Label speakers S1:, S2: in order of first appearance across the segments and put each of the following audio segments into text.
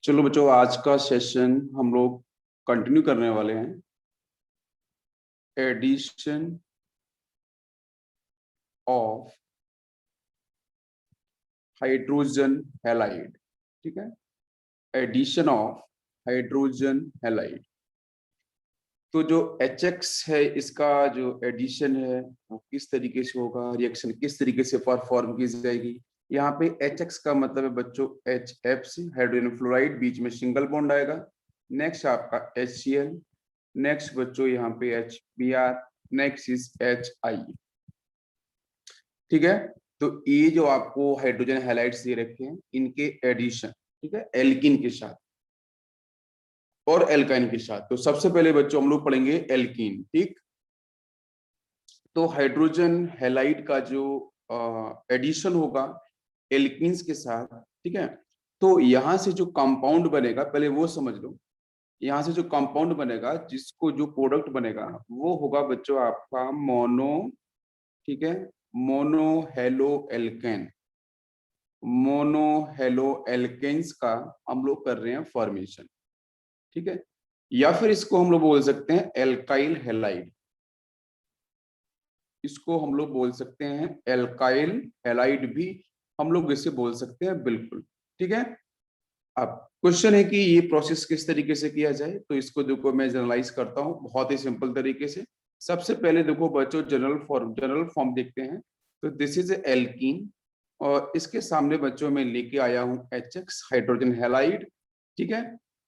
S1: चलो बच्चों, आज का सेशन हम लोग कंटिन्यू करने वाले हैं। Addition of hydrogen halide. ठीक है, एडिशन ऑफ हाइड्रोजन हैलाइड। तो जो HX है, इसका जो एडिशन है वो किस तरीके से होगा, रिएक्शन किस तरीके से परफॉर्म की जाएगी। यहाँ पे HX का मतलब है बच्चों HF से हाइड्रोजन फ्लोराइड, बीच में सिंगल बॉन्ड आएगा। नेक्स्ट आपका HCl, नेक्स्ट बच्चों यहाँ पे HBr, नेक्स्ट इज HI। ठीक है, तो ये जो आपको हाइड्रोजन हैलाइड्स दे रखे हैं, इनके एडिशन, ठीक है, एल्किन के साथ और एल्काइन के साथ। तो सबसे पहले बच्चों हम लोग पढ़ेंगे एल्कीन। ठीक, तो हाइड्रोजन हैलाइड का जो एडिशन होगा एल्कीन्स के साथ, ठीक है, तो यहां से जो कंपाउंड बनेगा पहले वो समझ लो। यहाँ से जो कंपाउंड बनेगा, जिसको जो प्रोडक्ट बनेगा वो होगा बच्चों आपका मोनो, ठीक है, mono halo alkane. Mono halo alkanes का हम लोग कर रहे हैं फॉर्मेशन। ठीक है, या फिर इसको हम लोग बोल सकते हैं एल्काइल हैलाइड। इसको हम लोग बोल सकते हैं एल्काइल हैलाइड भी हम लोग इसे बोल सकते हैं, बिल्कुल। ठीक है, अब क्वेश्चन है कि ये प्रोसेस किस तरीके से किया जाए। तो इसको देखो मैं जनरलाइज करता हूँ बहुत ही सिंपल तरीके से। सबसे पहले देखो बच्चों, जनरल फॉर्म देखते हैं। तो दिस इज एल्कीन, और इसके सामने बच्चों में लेके आया हूँ HX, हाइड्रोजन हैलाइड। ठीक है,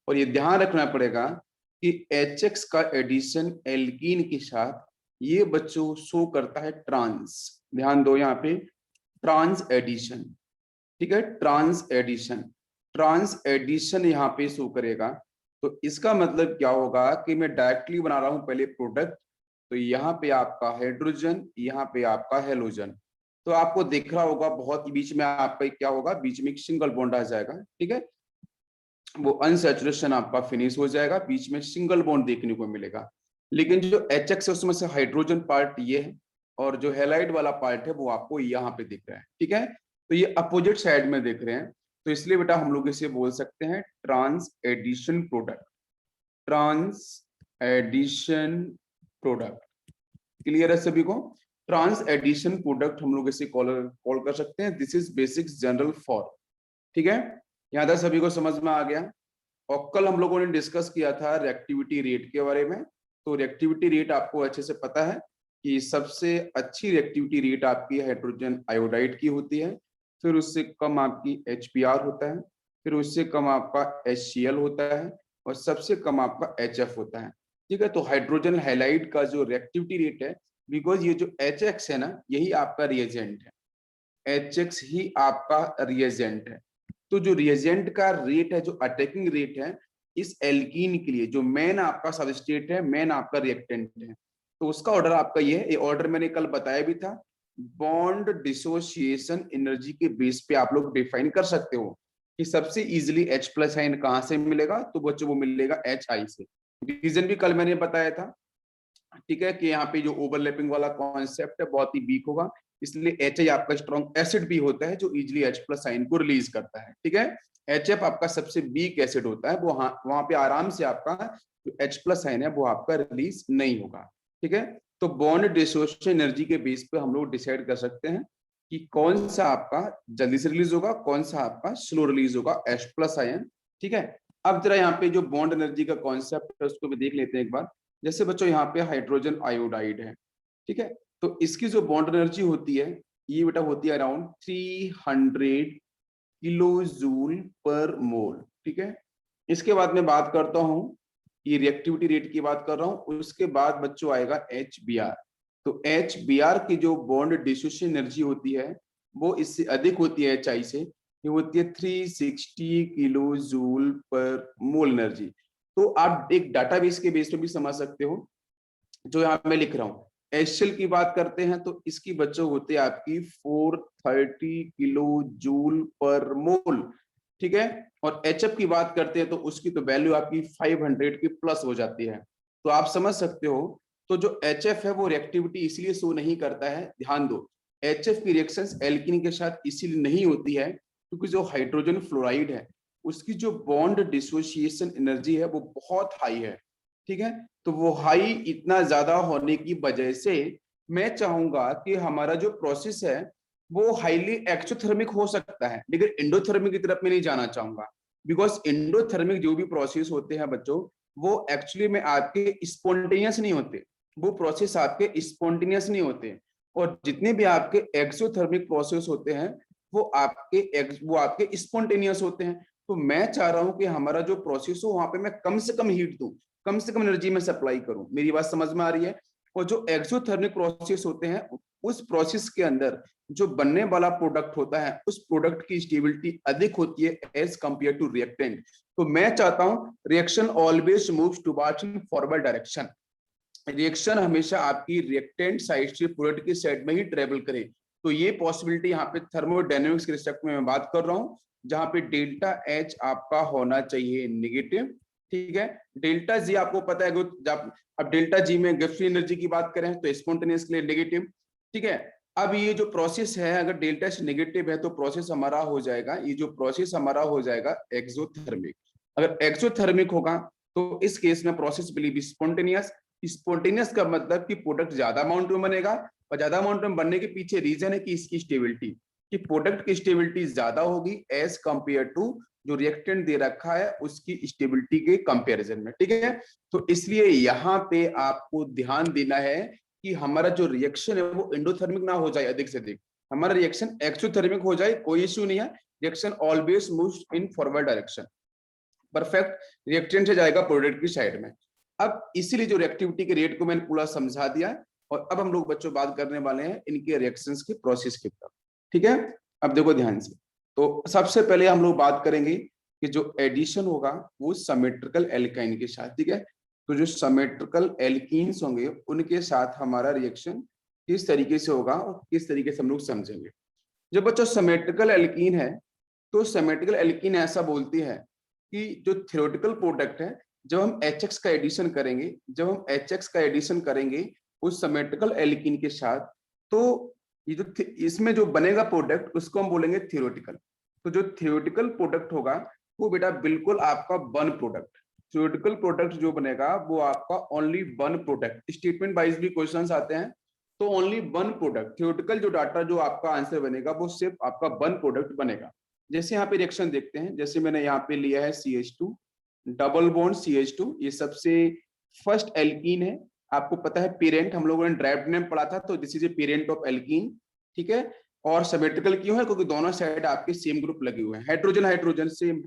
S1: और ये ध्यान रखना पड़ेगा कि HX का एडिशन एल्कीन के साथ ये बच्चों शो करता है ट्रांस। ध्यान दो यहाँ पे, ट्रांस एडिशन। ठीक है, ट्रांस एडिशन, ट्रांस एडिशन यहाँ पे शो करेगा। तो इसका मतलब क्या होगा कि मैं डायरेक्टली बना रहा हूं पहले प्रोडक्ट। तो यहाँ पे आपका हाइड्रोजन, यहाँ पे आपका हेलोजन। तो आपको दिख रहा होगा बहुत ही बीच में आपका क्या होगा, बीच में एक सिंगल बॉन्ड आ जाएगा। ठीक है, वो अनसैचुरेशन आपका फिनिश हो जाएगा, बीच में सिंगल बॉन्ड देखने को मिलेगा। लेकिन जो HX है उसमें से हाइड्रोजन पार्ट ये है, और जो हैलाइड वाला पार्ट है वो आपको यहाँ पे दिख रहा है। ठीक है, तो ये अपोजिट साइड में देख रहे हैं। तो इसलिए बेटा हम लोग इसे बोल सकते हैं trans addition product. Trans addition product, clear है सभी को। ट्रांस एडिशन प्रोडक्ट हम लोग इसे कॉल कर सकते हैं। This is basic general form. ठीक है, यहाँ तक सभी को समझ में आ गया। और कल हम लोगों ने डिस्कस किया था रिएक्टिविटी रेट के बारे में। तो रिएक्टिविटी रेट आपको अच्छे से पता है कि सबसे अच्छी रिएक्टिविटी रेट आपकी हाइड्रोजन आयोडाइड की होती है, फिर उससे कम आपकी HBr होता है, फिर उससे कम आपका HCl होता है, और सबसे कम आपका HF होता है। ठीक है, तो हाइड्रोजन हैलाइड का जो रिएक्टिविटी रेट है, बिकॉज ये जो HX है ना, यही आपका रिएजेंट है। HX ही आपका रिएजेंट है। तो जो रिएजेंट का रेट है, जो अटैकिंग रेट है इस एल्कीन के लिए, जो मेन आपका सबस्ट्रेट है, मेन आपका रिएक्टेंट है, तो उसका ऑर्डर आपका ये है। ये ऑर्डर मैंने कल बताया भी था। बॉन्ड डिसोसिएशन एनर्जी के बेस पे आप लोग डिफाइन कर सकते हो कि सबसे इजीली H+ आयन कहां से मिलेगा। तो बच्चों वो मिलेगा HI से। रीजन भी कल मैंने बताया था। ठीक है, कि यहाँ पे जो ओवरलैपिंग वाला कॉन्सेप्ट है बहुत ही वीक होगा, इसलिए HI आपका स्ट्रॉन्ग एसिड भी होता है जो इजिली H+ साइन को रिलीज करता है। ठीक है, HF आपका सबसे वीक एसिड होता है, वो वहां पे आराम से आपका जो H+ साइन है वो आपका रिलीज नहीं होगा। ठीक है, तो बॉन्ड डिसोसिएशन एनर्जी के बेस पे हम लोग डिसाइड कर सकते हैं कि कौन सा आपका जल्दी से रिलीज होगा, कौन सा आपका स्लो रिलीज होगा, H+ आयन। ठीक है, अब जरा यहाँ पे जो बॉन्ड एनर्जी का कॉन्सेप्ट है उसको भी देख लेते हैं एक बार। जैसे बच्चों यहाँ पे हाइड्रोजन आयोडाइड है, ठीक है, तो इसकी जो बॉन्ड एनर्जी होती है ये बेटा होती है अराउंड 300 किलो जूल पर मोल। ठीक है, इसके बाद मैं बात करता हूँ, ये रिएक्टिविटी रेट की बात कर रहा हूँ। उसके बाद बच्चों आएगा HBr। तो HBr की जो बॉन्ड डिसोसिएशन एनर्जी होती है वो इससे अधिक होती है HI से। ये होती है 360 किलो जूल पर मोल एनर्जी। तो आप एक डाटाबेस के बेस पे भी समझ सकते हो। जो यहाँ मैं लिख रहा हूँ, HCl की बात करते हैं तो इसकी बच्चों होते हैं आपकी 430 किलो जूल पर मोल। ठीक है, और HF की बात करते हैं तो उसकी तो वैल्यू आपकी 500 की प्लस हो जाती है। तो आप समझ सकते हो। तो जो HF है वो रिएक्टिविटी इसलिए शो नहीं करता है। ध्यान दो, HF की रिएक्शंस एल्कीन के साथ इसीलिए नहीं होती है क्योंकि जो हाइड्रोजन फ्लोराइड है उसकी जो बॉन्ड डिसोसिएशन एनर्जी है वो बहुत हाई है, ठीक है। तो वो हाई इतना ज्यादा होने की वजह से मैं चाहूंगा कि हमारा जो प्रोसेस है वो हाईली एक्सोथर्मिक हो सकता है, लेकिन एंडोथर्मिक की तरफ मैं नहीं जाना चाहूंगा। बिकॉज एंडोथर्मिक जो भी प्रोसेस होते हैं बच्चों, वो एक्चुअली में आपके स्पॉन्टेनियस नहीं होते, वो प्रोसेस आपके स्पॉन्टेनियस नहीं होते। और जितने भी आपके एक्सोथर्मिक प्रोसेस होते हैं वो आपके स्पॉन्टेनियस होते हैं। तो मैं चाह रहा हूं कि हमारा जो प्रोसेस हो वहां पे मैं कम से कम हीट दूं, कम से कम एनर्जी में सप्लाई करूं। मेरी बात समझ में आ रही है? और जो एक्सोथर्मिक प्रोसेस होते हैं उस प्रोसेस के अंदर जो बनने वाला प्रोडक्ट होता है उस प्रोडक्ट की स्टेबिलिटी अधिक होती है एज कंपेयर टू रिएक्टेंट। तो मैं चाहता हूं reaction always moves towards in forward direction, reaction हमेशा आपकी रिएक्टेंट साइड से प्रोडक्ट की साइड में ही ट्रेवल करे। तो ये पॉसिबिलिटी यहाँ पे थर्मोडायनेमिक्स के रिस्पेक्ट में मैं बात कर रहा हूँ, जहां पे डेल्टा एच आपका होना चाहिए नेगेटिव, ठीक है। डेल्टा जी आपको पता है, जब अब डेल्टा जी में गिब्स एनर्जी की बात करें तो स्पॉन्टेनियस के लिए नेगेटिव, ठीक है। अब ये जो प्रोसेस है अगर डेल्टा एच नेगेटिव है तो प्रोसेस हमारा हो जाएगा, ये जो प्रोसेस हमारा हो जाएगा एक्सोथर्मिक। अगर एक्सोथर्मिक होगा तो इस केस में process will be spontaneous. Spontaneous का मतलब कि प्रोडक्ट ज्यादा अमाउंट में बनेगा, और ज्यादा अमाउंट में बनने के पीछे रीजन है कि इसकी स्टेबिलिटी, कि प्रोडक्ट की स्टेबिलिटी ज्यादा होगी एज कंपेयर टू जो रिएक्टेंट दे रखा है उसकी स्टेबिलिटी के कंपैरिजन में, ठीक है। तो इसलिए यहाँ पे आपको ध्यान देना है कि हमारा जो रिएक्शन है वो एंडोथर्मिक ना हो जाए अधिक से अधिक, हमारा रिएक्शन एक्सोथर्मिक हो जाए, कोई इश्यू नहीं है। Reaction always moves in forward direction, perfect reactant से जाएगा प्रोडक्ट की साइड में। अब इसीलिए जो रिएक्टिविटी के रेट को मैंने पूरा समझा दिया, और अब हम लोग बच्चों बात करने वाले हैं इनके रिएक्शंस के प्रोसेस की तरफ, ठीक है। अब देखो ध्यान से, तो सबसे पहले हम लोग बात करेंगे कि जो एडिशन होगा वो सिमेट्रिकल एल्काइन के साथ, ठीक है। तो जो सिमेट्रिकल एल्कीन्स होंगे उनके साथ हमारा रिएक्शन किस तरीके से होगा और किस तरीके से हम लोग समझेंगे। जब बच्चों सिमेट्रिकल एल्कीन है तो सिमेट्रिकल एल्कीन ऐसा बोलती है कि जो थ्योरेटिकल प्रोडक्ट है, जब हम HX का एडिशन करेंगे, जब हम HX का एडिशन करेंगे उस सिमेट्रिकल एल्कीन के साथ, तो ये जो इसमें जो बनेगा प्रोडक्ट उसको हम बोलेंगे थ्योरेटिकल। तो जो थ्योरेटिकल प्रोडक्ट होगा वो बेटा बिल्कुल आपका वन प्रोडक्ट, थ्योरेटिकल प्रोडक्ट जो बनेगा वो आपका only one product. Statement wise भी क्वेश्चंस आते हैं, तो ओनली वन प्रोडक्ट थ्योरेटिकल जो डाटा जो आपका आंसर बनेगा वो सिर्फ आपका वन प्रोडक्ट बनेगा। जैसे यहाँ पे रिएक्शन देखते हैं, जैसे मैंने यहाँ पे लिया है CH2 डबल बॉन्ड CH2, ये सबसे फर्स्ट एल्कीन है। आपको पता है पेरेंट, हम लोगों ने ड्राइव्ड नेम पढ़ा था, तो this is a parent of alkene, ठीक है। और सिमेट्रिकल क्यों है? क्योंकि दोनों साइड आपके सेम ग्रुप लगे हुए हैं, हाइड्रोजन हाइड्रोजन सेम।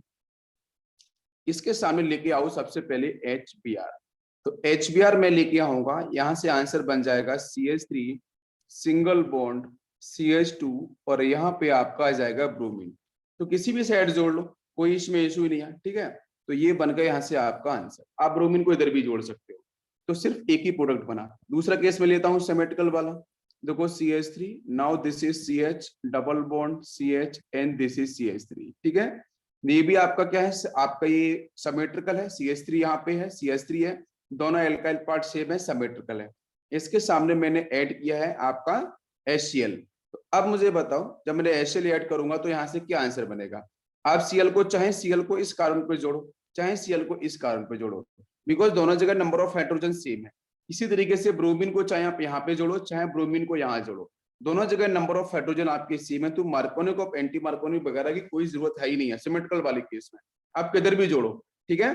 S1: इसके सामने लेके आओ सबसे पहले HBr, तो HBr मैं लेके आऊंगा, यहां से आंसर बन जाएगा CH3 सिंगल बॉन्ड CH2, और यहाँ पे आपका आ जाएगा ब्रोमीन। तो किसी भी साइड जोड़ लो, कोई इसमें इशू नहीं है, ठीक है। तो ये बन गया यहाँ से आपका आंसर। आप ब्रोमीन को इधर भी जोड़ सकते हो, तो सिर्फ एक ही प्रोडक्ट बना। दूसरा केस में लेता हूँ सिमेट्रिकल वाला, देखो CH3, now this is CH double bond CH and this is CH3, ठीक है। ये भी आपका क्या है, आपका ये सिमेट्रिकल है, CH3 यहाँ पे है, CH3 है, दोनों एल्काइल पार्ट सेम है, सिमेट्रिकल है। इसके सामने मैंने ऐड किया है आपका HCl। तो अब मुझे बताओ जब मैंने HCl ऐड करूंगा तो यहाँ से क्या आंसर बनेगा? आप Cl को चाहे Cl को इस कार्बन पे जोड़ो, चाहे Cl को इस कार्बन पे जोड़ो, बिकॉज दोनों जगह नंबर ऑफ हाइड्रोजन सेम है। इसी तरीके से ब्रोमीन को चाहे आप यहाँ पे जोड़ो, चाहे ब्रोमीन को यहाँ जोड़ो, दोनों जगह नंबर ऑफ हाइड्रोजन आपके सेम है, तो मार्कोनिक ऑफ एंटी मार्कोनिक वगैरह की कोई जरूरत है ही नहीं है सिमेट्रिकल वाले केस में। आप किधर भी जोड़ो, ठीक है।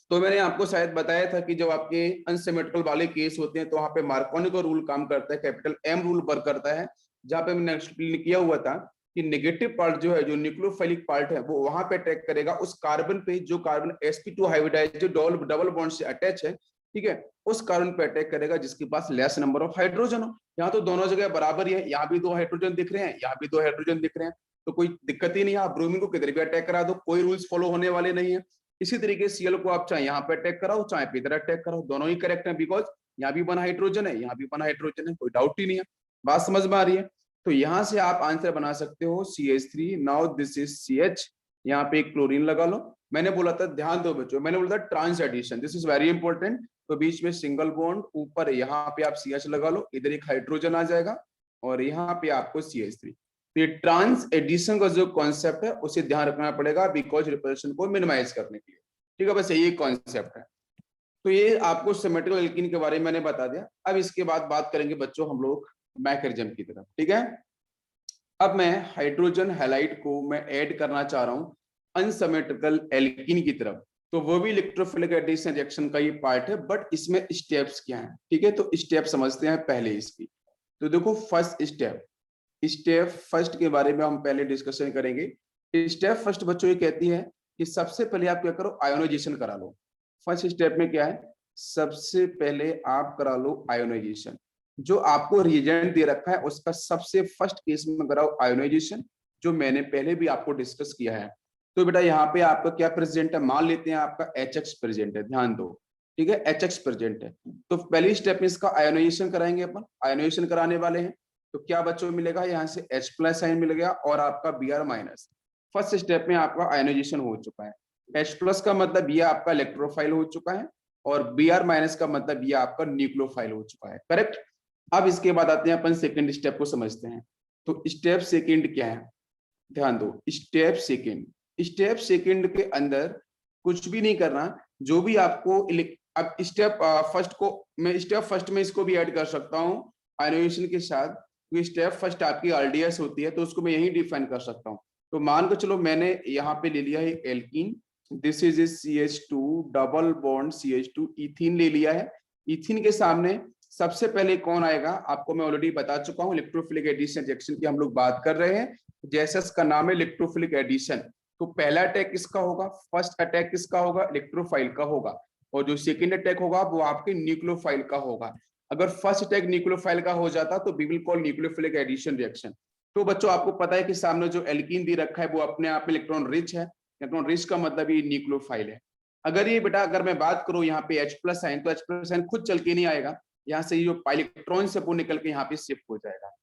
S1: तो मैंने आपको शायद बताया था कि जब आपके अनसिमेट्रिकल वाले केस होते हैं तो वहां पे मार्कोनिक का रूल काम करता है, कैपिटल M रूल वर्क करता है, जहां पे मैंने एक्सप्लेन किया हुआ था कि नेगेटिव पार्ट जो है, जो न्यूक्लियोफाइलिक पार्ट है, वो वहां पे अटैक करेगा उस कार्बन पे जो कार्बन sp2 हाइब्रिडाइज जो डबल बॉन्ड से अटैच है, ठीक है, उस कार्बन पे अटैक करेगा जिसके पास लेस नंबर ऑफ हाइड्रोजन हो। यहाँ तो दोनों जगह बराबर ही है, यहाँ भी 2 हाइड्रोजन दिख रहे हैं, यहाँ भी 2 हाइड्रोजन दिख रहे हैं, तो कोई दिक्कत ही नहीं है। आप ब्रोमीन को किधर भी अटैक करा दो, कोई रूल्स फॉलो होने वाले नहीं है। इसी तरीके Cl को आप चाहे यहाँ पे अटैक कराओ चाहे पे इधर अटैक कराओ, दोनों ही करेक्ट है, बिकॉज यहाँ भी 1 हाइड्रोजन है, यहाँ भी 1 हाइड्रोजन है, कोई डाउट ही नहीं है। बात समझ में आ रही है? तो यहाँ से आप आंसर बना सकते हो CH3, now this is CH, यहाँ पे एक क्लोरीन लगा लो। मैंने बोला था, ध्यान दो बच्चों, मैंने बोला था trans addition, this is very important. तो बीच में सिंगल बॉन्ड, ऊपर यहाँ पे आप CH लगा लो, इधर एक हाइड्रोजन आ जाएगा और यहाँ पे आपको CH3। तो ये ट्रांस एडिशन का जो कॉन्सेप्ट है उसे ध्यान रखना पड़ेगा बिकॉज रिपल्शन को मिनिमाइज करने के लिए। ठीक है, बस यही कॉन्सेप्ट है। तो ये आपको सिमेट्रिकल एल्कीन के बारे में मैंने बता दिया। अब इसके बाद बात करेंगे बच्चों हम लोग मैकेनिज्म की तरफ। ठीक है, अब मैं हाइड्रोजन हैलाइड को मैं ऐड करना चाह रहा हूं अनसिमेट्रिकल एल्कीन की तरफ। तो वो भी इलेक्ट्रोफिलिक एडिशन रिएक्शन का ही पार्ट है, बट इसमें स्टेप्स क्या हैं। ठीक है, तो स्टेप समझते हैं पहले इसकी। तो देखो फर्स्ट स्टेप फर्स्ट के बारे में हम पहले डिस्कशन करेंगे। स्टेप फर्स्ट बच्चों ये कहती है कि सबसे पहले आप क्या करो, आयोनाइजेशन करा लो। फर्स्ट स्टेप में क्या है, सबसे पहले आप करा लो आयोनाइजेशन। जो आपको रिएजेंट दे रखा है उसका सबसे फर्स्ट केस में कराओ आयोनाइजेशन, जो मैंने पहले भी आपको डिस्कस किया है। तो बेटा यहाँ पे आपका क्या प्रेजेंट है, मान लेते हैं आपका HX प्रेजेंट है, ध्यान दो। ठीक है, HX प्रेजेंट है। तो पहली स्टेप में इसका आयोनाइजेशन कराएंगे अपन। आयोनाइजेशन कराने वाले हैं तो क्या बच्चों मिलेगा, यहाँ से H+ साइन मिल गया और आपका Br-। फर्स्ट स्टेप में आपका आयोनाइजेशन हो चुका है। H+ का मतलब ये आपका इलेक्ट्रोफाइल हो चुका है और Br- का मतलब ये आपका न्यूक्लियोफाइल हो चुका है। करेक्ट। अब इसके बाद आते हैं अपन सेकंड स्टेप को समझते हैं। तो स्टेप सेकंड क्या है, ध्यान दो। स्टेप सेकंड के अंदर कुछ भी नहीं करना। जो भी आपको अब स्टेप फर्स्ट को मैं स्टेप फर्स्ट में इसको भी ऐड कर सकता हूँ आयोनाइजेशन के साथ। तो स्टेप फर्स्ट आपकी RDS होती है तो उसको मैं यही डिफाइन कर सकता हूँ। तो मान के चलो मैंने यहाँ पे ले लिया है alkene, this is CH2 double bond CH2 ethene ले लिया है। इथीन के सामने सबसे पहले कौन आएगा, आपको मैं ऑलरेडी बता चुका हूँ, इलेक्ट्रोफिलिक एडिशन रिएक्शन की हम लोग बात कर रहे हैं। जैसे इसका नाम है इलेक्ट्रोफिलिक एडिशन, तो पहला अटैक किसका होगा, फर्स्ट अटैक किसका होगा, इलेक्ट्रोफाइल का होगा। और जो सेकंड अटैक होगा वो आपके न्यूक्लियोफाइल का होगा। अगर फर्स्ट अटैक न्यूक्लियोफाइल का हो जाता तो we will call nucleophilic addition reaction. तो बच्चों आपको पता है कि सामने जो एल्कीन दे रखा है वो अपने आप में इलेक्ट्रॉन रिच है। इलेक्ट्रॉन रिच का मतलब ये न्यूक्लियोफाइल है। अगर ये बेटा अगर मैं बात करूं यहाँ पे H+ साइन, तो H+ साइन खुद चल के नहीं आएगा, यहाँ से जो पाइलेक्ट्रॉन से वो निकल के यहाँ पे शिफ्ट हो जाएगा।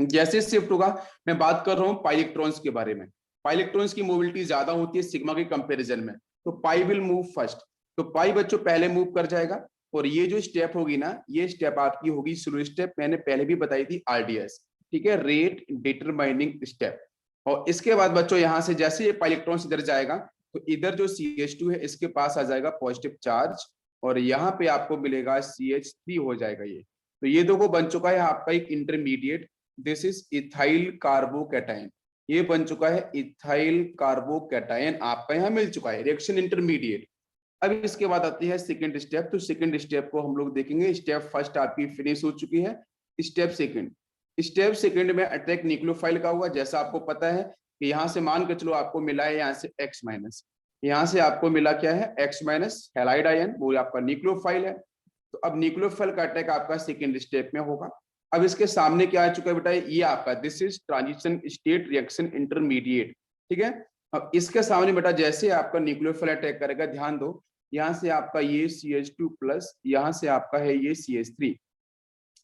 S1: जैसे शिफ्ट होगा, मैं बात कर रहा हूँ पाइलेक्ट्रॉन्स के बारे में। पाइलेक्ट्रॉन्स की मोबिलिटी ज्यादा होती है सिग्मा के कंपैरिजन में, तो पाई विल मूव फर्स्ट। तो पाई बच्चों पहले मूव कर जाएगा और ये जो स्टेप होगी ना, ये स्टेप आपकी होगी स्लो स्टेप, मैंने पहले भी बताई थी RDS। ठीक है, रेट डिटरमाइनिंग स्टेप। और इसके बाद बच्चों यहाँ से जैसे ये पाइलेक्ट्रॉन इधर जाएगा तो इधर जो CH2 है इसके पास आ जाएगा पॉजिटिव चार्ज और यहाँ पे आपको मिलेगा CH3 हो जाएगा ये। तो ये देखो बन चुका है आपका एक intermediate, this is ethyl carbocation. ये बन चुका है इथाइल कार्बोकैटायन, आपका यहाँ मिल चुका है रिएक्शन इंटरमीडिएट। अब इसके बाद आती है सेकंड स्टेप। तो सेकंड स्टेप को हम लोग देखेंगे। स्टेप फर्स्ट आपकी फिनिश हो चुकी है। स्टेप सेकंड में अटैक न्यूक्लियोफाइल का हुआ। जैसा आपको पता है कि यहाँ से मान के चलो आपको मिला है यहाँ से X-, यहाँ से आपको मिला क्या है X-, हैलाइड आयन, वो आपका न्यूक्लियोफाइल है। तो अब न्यूक्लियोफाइल का अटैक आपका सेकंड स्टेप में होगा। अब इसके सामने क्या आ चुका है बेटा, ये आपका this is transition state reaction intermediate. ठीक है, अब इसके सामने बेटा जैसे आपका न्यूक्लियोफाइल अटैक करेगा, ध्यान दो, यहाँ से आपका ये CH2+, यहाँ से आपका है ये CH3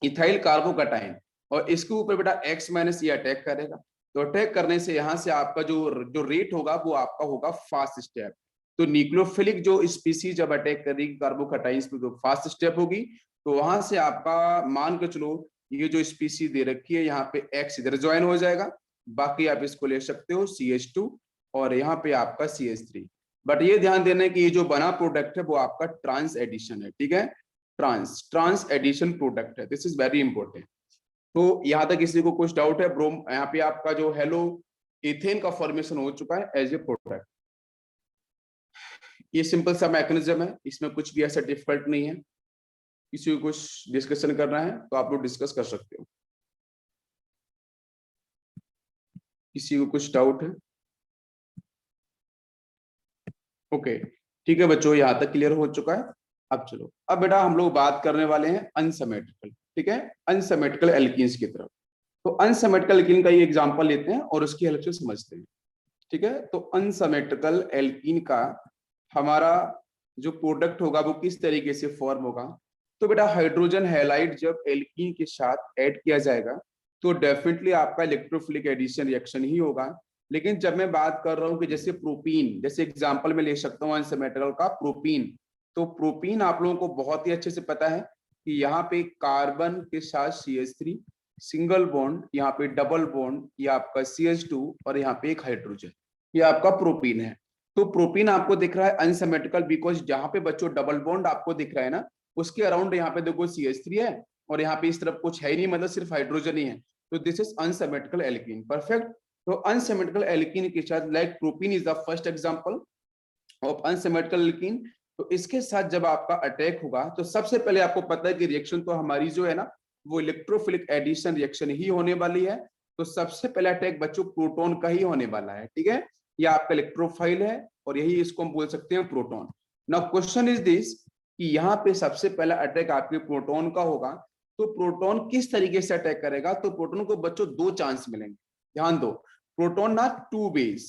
S1: इथाइल कार्बोकैटायन, और इसके ऊपर बेटा X- ये अटैक करेगा। तो अटैक करने से यहाँ से आपका जो रेट होगा वो आपका होगा फास्ट स्टेप। तो न्यूक्लियोफिलिक जो स्पीसीज जब अटैक करेगी कार्बोकैटायंस पे तो फास्ट स्टेप होगी। तो वहां से आपका मान के चलो ये जो स्पीसी दे रखी है यहाँ पे X इधर ज्वाइन हो जाएगा, बाकी आप इसको ले सकते हो CH2 और यहाँ पे आपका CH3। बट ये ध्यान देना कि ये जो बना प्रोडक्ट है वो आपका ट्रांस एडिशन है। ठीक है, ट्रांस एडिशन प्रोडक्ट है, दिस इज वेरी इंपॉर्टेंट। तो यहाँ तक किसी को कुछ डाउट है? ब्रोम यहाँ पे आपका जो हेलो इथेन का फॉर्मेशन हो चुका है एज ए प्रोडक्ट। ये सिंपल सा मैकेनिज्म है, इसमें कुछ भी ऐसा डिफिकल्ट नहीं है। किसी को कुछ डिस्कशन करना है तो आप लोग डिस्कस कर सकते हो। किसी को कुछ डाउट है? ओके, ठीक है बच्चों, यहाँ तक क्लियर हो चुका है। अब चलो, अब बेटा हम लोग बात करने वाले हैं अनसिमेट्रिकल। ठीक है, अनसिमेट्रिकल एल्कीन्स की तरफ। तो अनसिमेट्रिकल एल्कीन का ही एग्जांपल लेते हैं और उसकी हेल्प से समझते हैं। ठीक है, तो अनसिमेट्रिकल एल्कीन का हमारा जो प्रोडक्ट होगा वो किस तरीके से फॉर्म होगा। तो बेटा हाइड्रोजन हैलाइड जब एल्कीन के साथ ऐड किया जाएगा तो डेफिनेटली आपका इलेक्ट्रोफिलिक एडिशन रिएक्शन ही होगा। लेकिन जब मैं बात कर रहा हूँ कि जैसे प्रोपीन, जैसे एग्जांपल में ले सकता हूँ अनसिमेट्रिकल का प्रोपीन। तो प्रोपीन आप लोगों को बहुत ही अच्छे से पता है कि यहाँ पे कार्बन के साथ CH3 सिंगल बॉन्ड, यहाँ पे डबल बॉन्ड, ये आपका CH2 और यहाँ पे एक हाइड्रोजन, ये आपका प्रोपीन है। तो प्रोपीन आपको दिख रहा है अनसिमेट्रिकल, बिकॉज जहां पे बच्चों डबल बॉन्ड आपको दिख रहा है ना, उसके अराउंड यहाँ पे देखो CH3 है और यहाँ पे इस तरफ कुछ है ही नहीं, मतलब सिर्फ हाइड्रोजन ही है। तो this is unsymmetrical alkene. Perfect. तो अनसिमेट्रिकल एल्कीन के साथ like propene is the first example of unsymmetrical alkene. तो इसके साथ जब आपका अटैक होगा तो सबसे पहले आपको पता है कि रिएक्शन तो हमारी जो है ना वो इलेक्ट्रोफिलिक एडिशन रिएक्शन ही होने वाली है। तो सबसे पहला अटैक बच्चों प्रोटॉन का ही होने वाला है, ठीक है। ये आपका इलेक्ट्रोफाइल है और यही इसको हम बोल सकते हैं proton. Now question is this कि यहाँ पे सबसे पहला अटैक आपके प्रोटॉन का होगा। तो प्रोटॉन किस तरीके से अटैक करेगा? तो प्रोटॉन को बच्चों दो चांस मिलेंगे, ध्यान दो। प्रोटॉन ना टू वेज,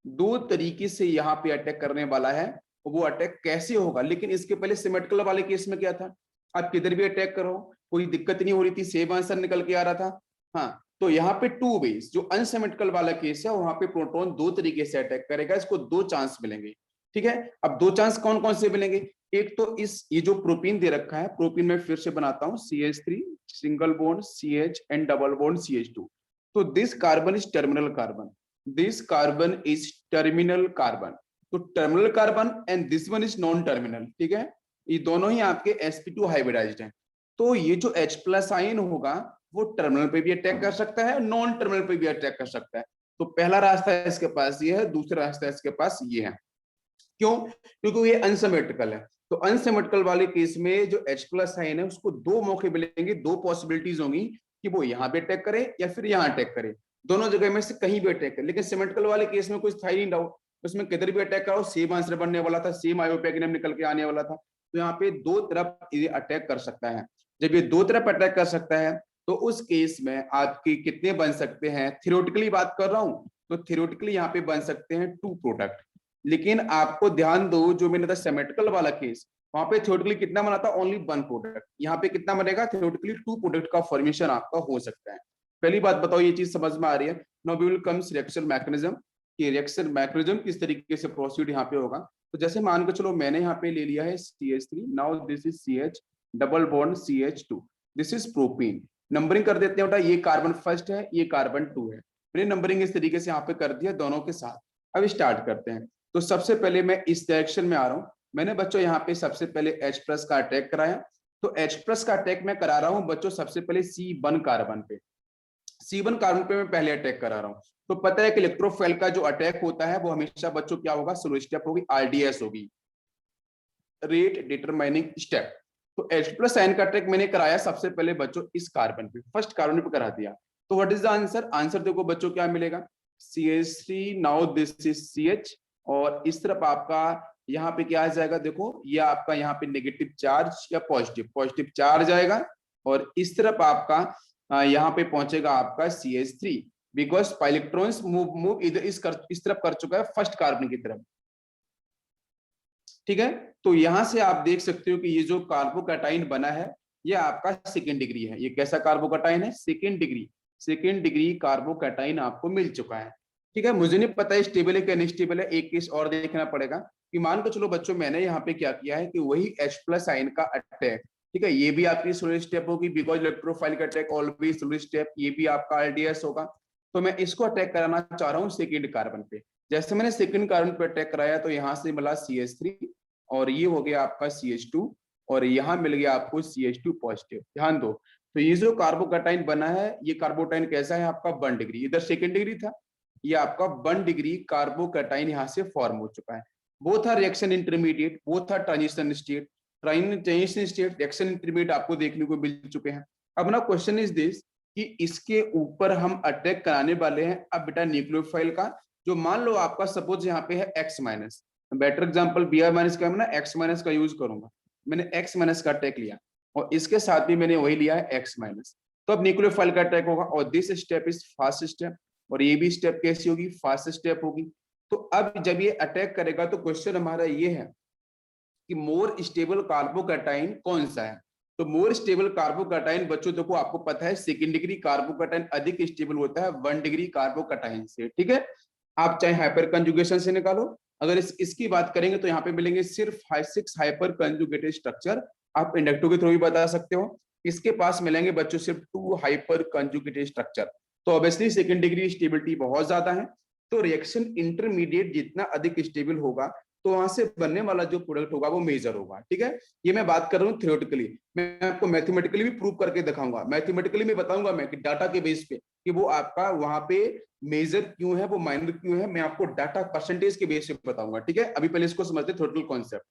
S1: दो तरीके से यहाँ पे अटैक करने वाला है। वो अटैक कैसे होगा? लेकिन इसके पहले सिमेट्रिकल वाले केस में क्या था, आप किधर भी अटैक करो कोई दिक्कत नहीं हो रही थी, सेम आंसर निकल के आ रहा था। हाँ, तो यहाँ पे टू वेज, जो अनसिमेट्रिकल वाला केस है वहां पे प्रोटॉन दो तरीके से अटैक करेगा, इसको दो चांस मिलेंगे, ठीक है। अब दो चांस कौन कौन से मिलेंगे? एक तो इस ये जो प्रोपीन दे रखा है, प्रोपीन में फिर से बनाता हूँ, CH3 single bond CH and double bond CH2। तो this carbon is terminal carbon, this carbon is terminal carbon. तो terminal carbon and this one is non terminal, ठीक है। ये दोनों ही आपके sp2 हाइब्रिडाइज्ड हैं। तो ये जो H+ आयन होगा वो टर्मिनल पे भी अटैक कर सकता है, नॉन टर्मिनल पे भी अटैक कर सकता है। तो पहला रास्ता इसके पास ये है, दूसरा रास्ता इसके पास ये है। क्यों? क्योंकि ये अनसिमेट्रिकल है। तो अनसिमेट्रिकल वाले केस में जो H+ आयन है उसको दो मौके मिलेंगे, दो पॉसिबिलिटीज होंगी कि वो यहाँ पे अटैक करे या फिर यहाँ अटैक करे, दोनों जगह में से कहीं भी अटैक करे। लेकिन सिमेट्रिकल वाले केस में कुछ था ही नहीं डाउट, उसमें किधर भी अटैक कराओ सेम आंसर बनने वाला था, सेम आयोपैगिनम निकल के आने वाला था। तो यहाँ पे दो तरफ ये अटैक कर सकता है। जब ये दो तरफ अटैक कर सकता है तो उस केस में आपके कितने बन सकते हैं, थ्योरेटिकली बात कर रहा हूं, तो थ्योरेटिकली यहाँ पे बन सकते हैं टू प्रोडक्ट। लेकिन आपको ध्यान दो, जो मैंने था सिमेट्रिकल वाला केस, वहां पे थ्योरेटिकली कितना बना था? Only one product. यहाँ पे कितना बनेगा? थ्योरेटिकली टू प्रोडक्ट का फॉर्मेशन आपका हो सकता है। पहली बात बताओ, ये चीज समझ में आ रही है? Now we will comes reaction mechanism, कि रिएक्शन मैकेनिज्म किस तरीके से प्रोसीड यहाँ पे होगा। तो जैसे मान के चलो मैंने यहाँ पे ले लिया है CH3, now this is CH double bond CH2, this is propene. Numbering कर देते हैं बेटा, ये कार्बन फर्स्ट है, ये कार्बन 2 है। मैंने नंबरिंग इस तरीके से यहाँ पे कर दिया दोनों के साथ। अब स्टार्ट करते हैं। तो सबसे पहले मैं इस डायरेक्शन में आ रहा हूँ। मैंने बच्चों यहाँ पे सबसे पहले H+ का अटैक कराया। तो H+ का अटैक मैं करा रहा हूँ बच्चों सबसे पहले C1 कार्बन पे, C1 कार्बन पे मैं पहले अटैक करा रहा हूँ। तो पता है कि इलेक्ट्रोफाइल का जो अटैक होता है वो हमेशा बच्चों क्या होगा? स्लो स्टेप होगी, RDS होगी, रेट डिटरमाइनिंग स्टेप। तो H+ आयन का अटैक मैंने कराया सबसे पहले बच्चों इस कार्बन पे, फर्स्ट कार्बन पे करा दिया। तो what is the answer? Answer देखो बच्चों क्या मिलेगा, CH3, now this is CH, और इस तरफ आपका यहाँ पे क्या आ जाएगा? देखो ये आपका यहाँ पे नेगेटिव चार्ज या पॉजिटिव पॉजिटिव चार्ज आएगा, और इस तरफ आपका यहाँ पे पहुंचेगा आपका CH3, बिकॉज इलेक्ट्रॉन्स मूव इधर इस तरफ कर चुका है फर्स्ट कार्बन की तरफ, ठीक है। तो यहां से आप देख सकते हो कि ये जो कार्बोकैटाइन बना है ये आपका सेकेंड डिग्री है। ये कैसा कार्बोकैटाइन है? Second degree, second degree carbocation आपको मिल चुका है, ठीक है। मुझे नहीं पता स्टेबल है क्या अनस्टेबल है, एक केस और देखना पड़ेगा। कि मान के चलो बच्चों मैंने यहाँ पे क्या किया है कि वही H+ आयन का अटैक, ठीक है, ये भी आपकी स्लो स्टेप होगी, बिकॉज इलेक्ट्रोफाइल का अटैक ऑलवेज स्लो स्टेप, ये भी आपका RDS होगा। तो मैं इसको अटैक कराना चाह रहा हूँ सेकेंड कार्बन पे। जैसे मैंने सेकेंड कार्बन पे अटैक कराया तो यहाँ से मिला CH3, और ये हो गया आपका CH2, और यहाँ मिल गया आपको CH2 पॉजिटिव। ध्यान दो, तो ये जो कार्बोकैटाइन बना है ये कार्बोकैटाइन कैसा है आपका? 1 डिग्री, इधर सेकेंड डिग्री था, ये आपका 1 डिग्री कार्बोकैटाइन यहाँ से फॉर्म हो चुका है। वो था रिएक्शन इंटरमीडिएट, वो था transition state, transition state, reaction intermediate आपको देखने को मिल चुके हैं। अब ना क्वेश्चन इज दिस कि इसके ऊपर हम अटैक कराने वाले हैं अब बेटा न्यूक्लियोफाइल का, जो मान लो आपका सपोज यहाँ पे है X-, बेटर एग्जांपल Br- का, मैं ना X- का यूज करूंगा। मैंने X- का अटैक लिया और इसके साथ भी मैंने वही लिया है X-। तो अब न्यूक्लियोफाइल का अटैक होगा, और this step is fast step, और ये भी स्टेप कैसी होगी? फास्ट स्टेप होगी। तो अब जब ये अटैक करेगा तो क्वेश्चन हमारा ये है कि मोर स्टेबल कार्बोकैटाइन कौन सा है? तो मोर स्टेबल कार्बोकैटाइन बच्चों देखो आपको पता है सेकेंड डिग्री कार्बोकैटाइन अधिक स्टेबल होता है 1 डिग्री कार्बोकैटाइन से, ठीक है। आप चाहे हाइपर कंजुगेशन से निकालो, अगर इसकी बात करेंगे तो यहाँ पे मिलेंगे सिर्फ 6 हाइपर कंजुगेटेड स्ट्रक्चर, आप इंडक्टिव के थ्रू भी बता सकते हो। इसके पास मिलेंगे बच्चों सिर्फ 2 हाइपर कंजुगेटेड स्ट्रक्चर। तो ऑब्वियसली सेकंड डिग्री स्टेबिलिटी बहुत ज्यादा है, तो रिएक्शन इंटरमीडिएट जितना अधिक स्टेबल होगा तो वहां से बनने वाला जो प्रोडक्ट होगा वो मेजर होगा। ठीक है, ये मैं बात कर रहा हूँ थ्योरेटिकली, मैं आपको मैथमेटिकली भी प्रूव करके दिखाऊंगा। मैथमेटिकली में बताऊंगा मैं कि डाटा के बेस पे कि वो आपका वहां पे मेजर क्यों है, वो माइनर क्यों है, मैं आपको डाटा परसेंटेज के बेस पे बताऊंगा। ठीक है, अभी पहले इसको समझते थ्योरेटिकल कॉन्सेप्ट।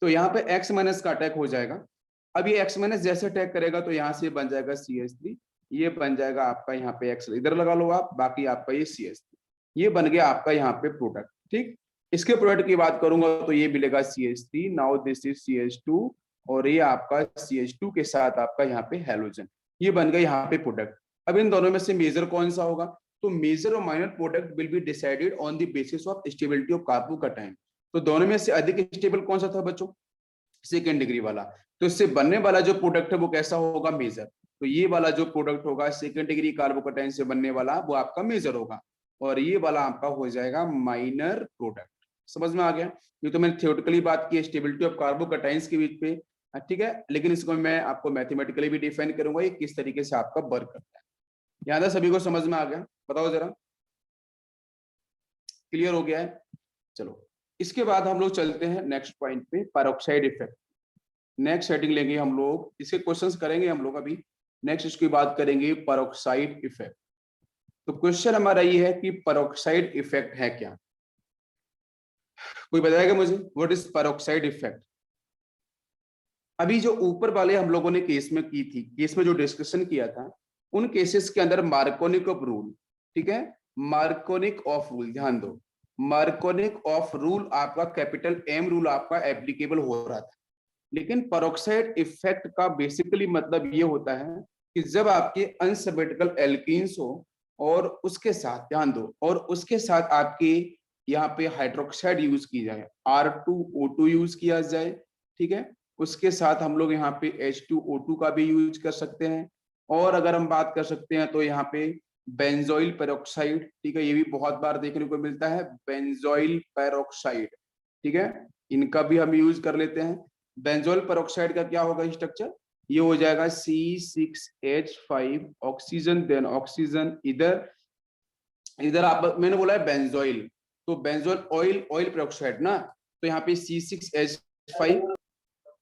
S1: तो यहाँ पे एक्स माइनस का अटैक हो जाएगा। अब ये एक्स माइनस जैसे अटैक करेगा तो यहाँ से बन जाएगा CH3, ये बन जाएगा आपका यहाँ पे एक्स इधर लगा लो आप, बाकी आपका ये CH3, ये बन गया आपका यहाँ पे प्रोडक्ट। ठीक, इसके प्रोडक्ट की बात करूंगा तो ये मिलेगा CH3, now this is CH2, और ये आपका CH2 के साथ आपका यहाँ पे हेलोजन, ये बन गया यहाँ पे प्रोडक्ट। अब इन दोनों में से मेजर कौन सा होगा, तो मेजर और minor product will be decided on the basis of stability of carbocation. तो दोनों में से अधिक स्टेबल कौन सा था बच्चों, सेकेंड डिग्री वाला। तो इससे बनने वाला जो प्रोडक्ट है वो कैसा होगा, मेजर। तो ये वाला जो प्रोडक्ट होगा सेकेंड डिग्री कार्बोकैटायन से बनने वाला वो आपका मेजर होगा, और ये वाला आपका हो जाएगा माइनर प्रोडक्ट। समझ में आ गया, ये तो मैंने थियोरेटिकली बात की स्टेबिलिटी ऑफ कार्बोकैटायंस के बीच पे, ठीक है, लेकिन इसको मैं आपको मैथमेटिकली भी डिफाइन करूंगा ये किस तरीके से आपका वर्क करता है। यहाँ तक सभी को समझ में आ गया, बताओ जरा, क्लियर हो गया है। चलो इसके बाद हम लोग चलते हैं नेक्स्ट पॉइंट पे, पेरोक्साइड इफेक्ट। नेक्स्ट हेडिंग लेंगे हम लोग, इसके क्वेश्चंस करेंगे हम लोग अभी। नेक्स्ट इसकी बात करेंगे पेरोक्साइड इफेक्ट। तो क्वेश्चन हमारा ये है कि पेरोक्साइड इफेक्ट है क्या, कोई बताएगा मुझे व्हाट इज पेरोक्साइड इफेक्ट। अभी जो ऊपर वाले हम लोगों ने केस में की थी, केस में जो डिस्कशन किया था, उन केसेस के अंदर मार्कोनिक ऑफ रूल, ठीक है, मार्कोनिक ऑफ रूल, ध्यान दो, मार्कोनिक ऑफ रूल आपका कैपिटल M रूल आपका एप्लीकेबल हो रहा था। लेकिन पेरोक्साइड इफेक्ट का बेसिकली मतलब ये होता है कि जब आपके अनसैबेटिकल एल्कीन्स हो और उसके साथ, ध्यान दो, और उसके साथ आपके यहाँ पे हाइड्रोक्साइड यूज की जाए, R2O2 यूज किया जाए, ठीक है, उसके साथ हम लोग यहाँ पे H2O2 का भी यूज कर सकते हैं, और अगर हम बात कर सकते हैं तो यहाँ पे बेंजोइल पेरोक्साइड, ठीक है, ये भी बहुत बार देखने को मिलता है, बेंजोइल पेरोक्साइड, ठीक है, इनका भी हम यूज कर लेते हैं। बेंजोइल पेरोक्साइड का क्या होगा स्ट्रक्चर, ये हो जाएगा C6H5 ऑक्सीजन, देन ऑक्सीजन, इधर इधर आप, मैंने बोला है बेंजोइल, तो बेंजोइल ऑयल, ऑयल पेरोक्साइड ना, तो यहाँ पे C6H5,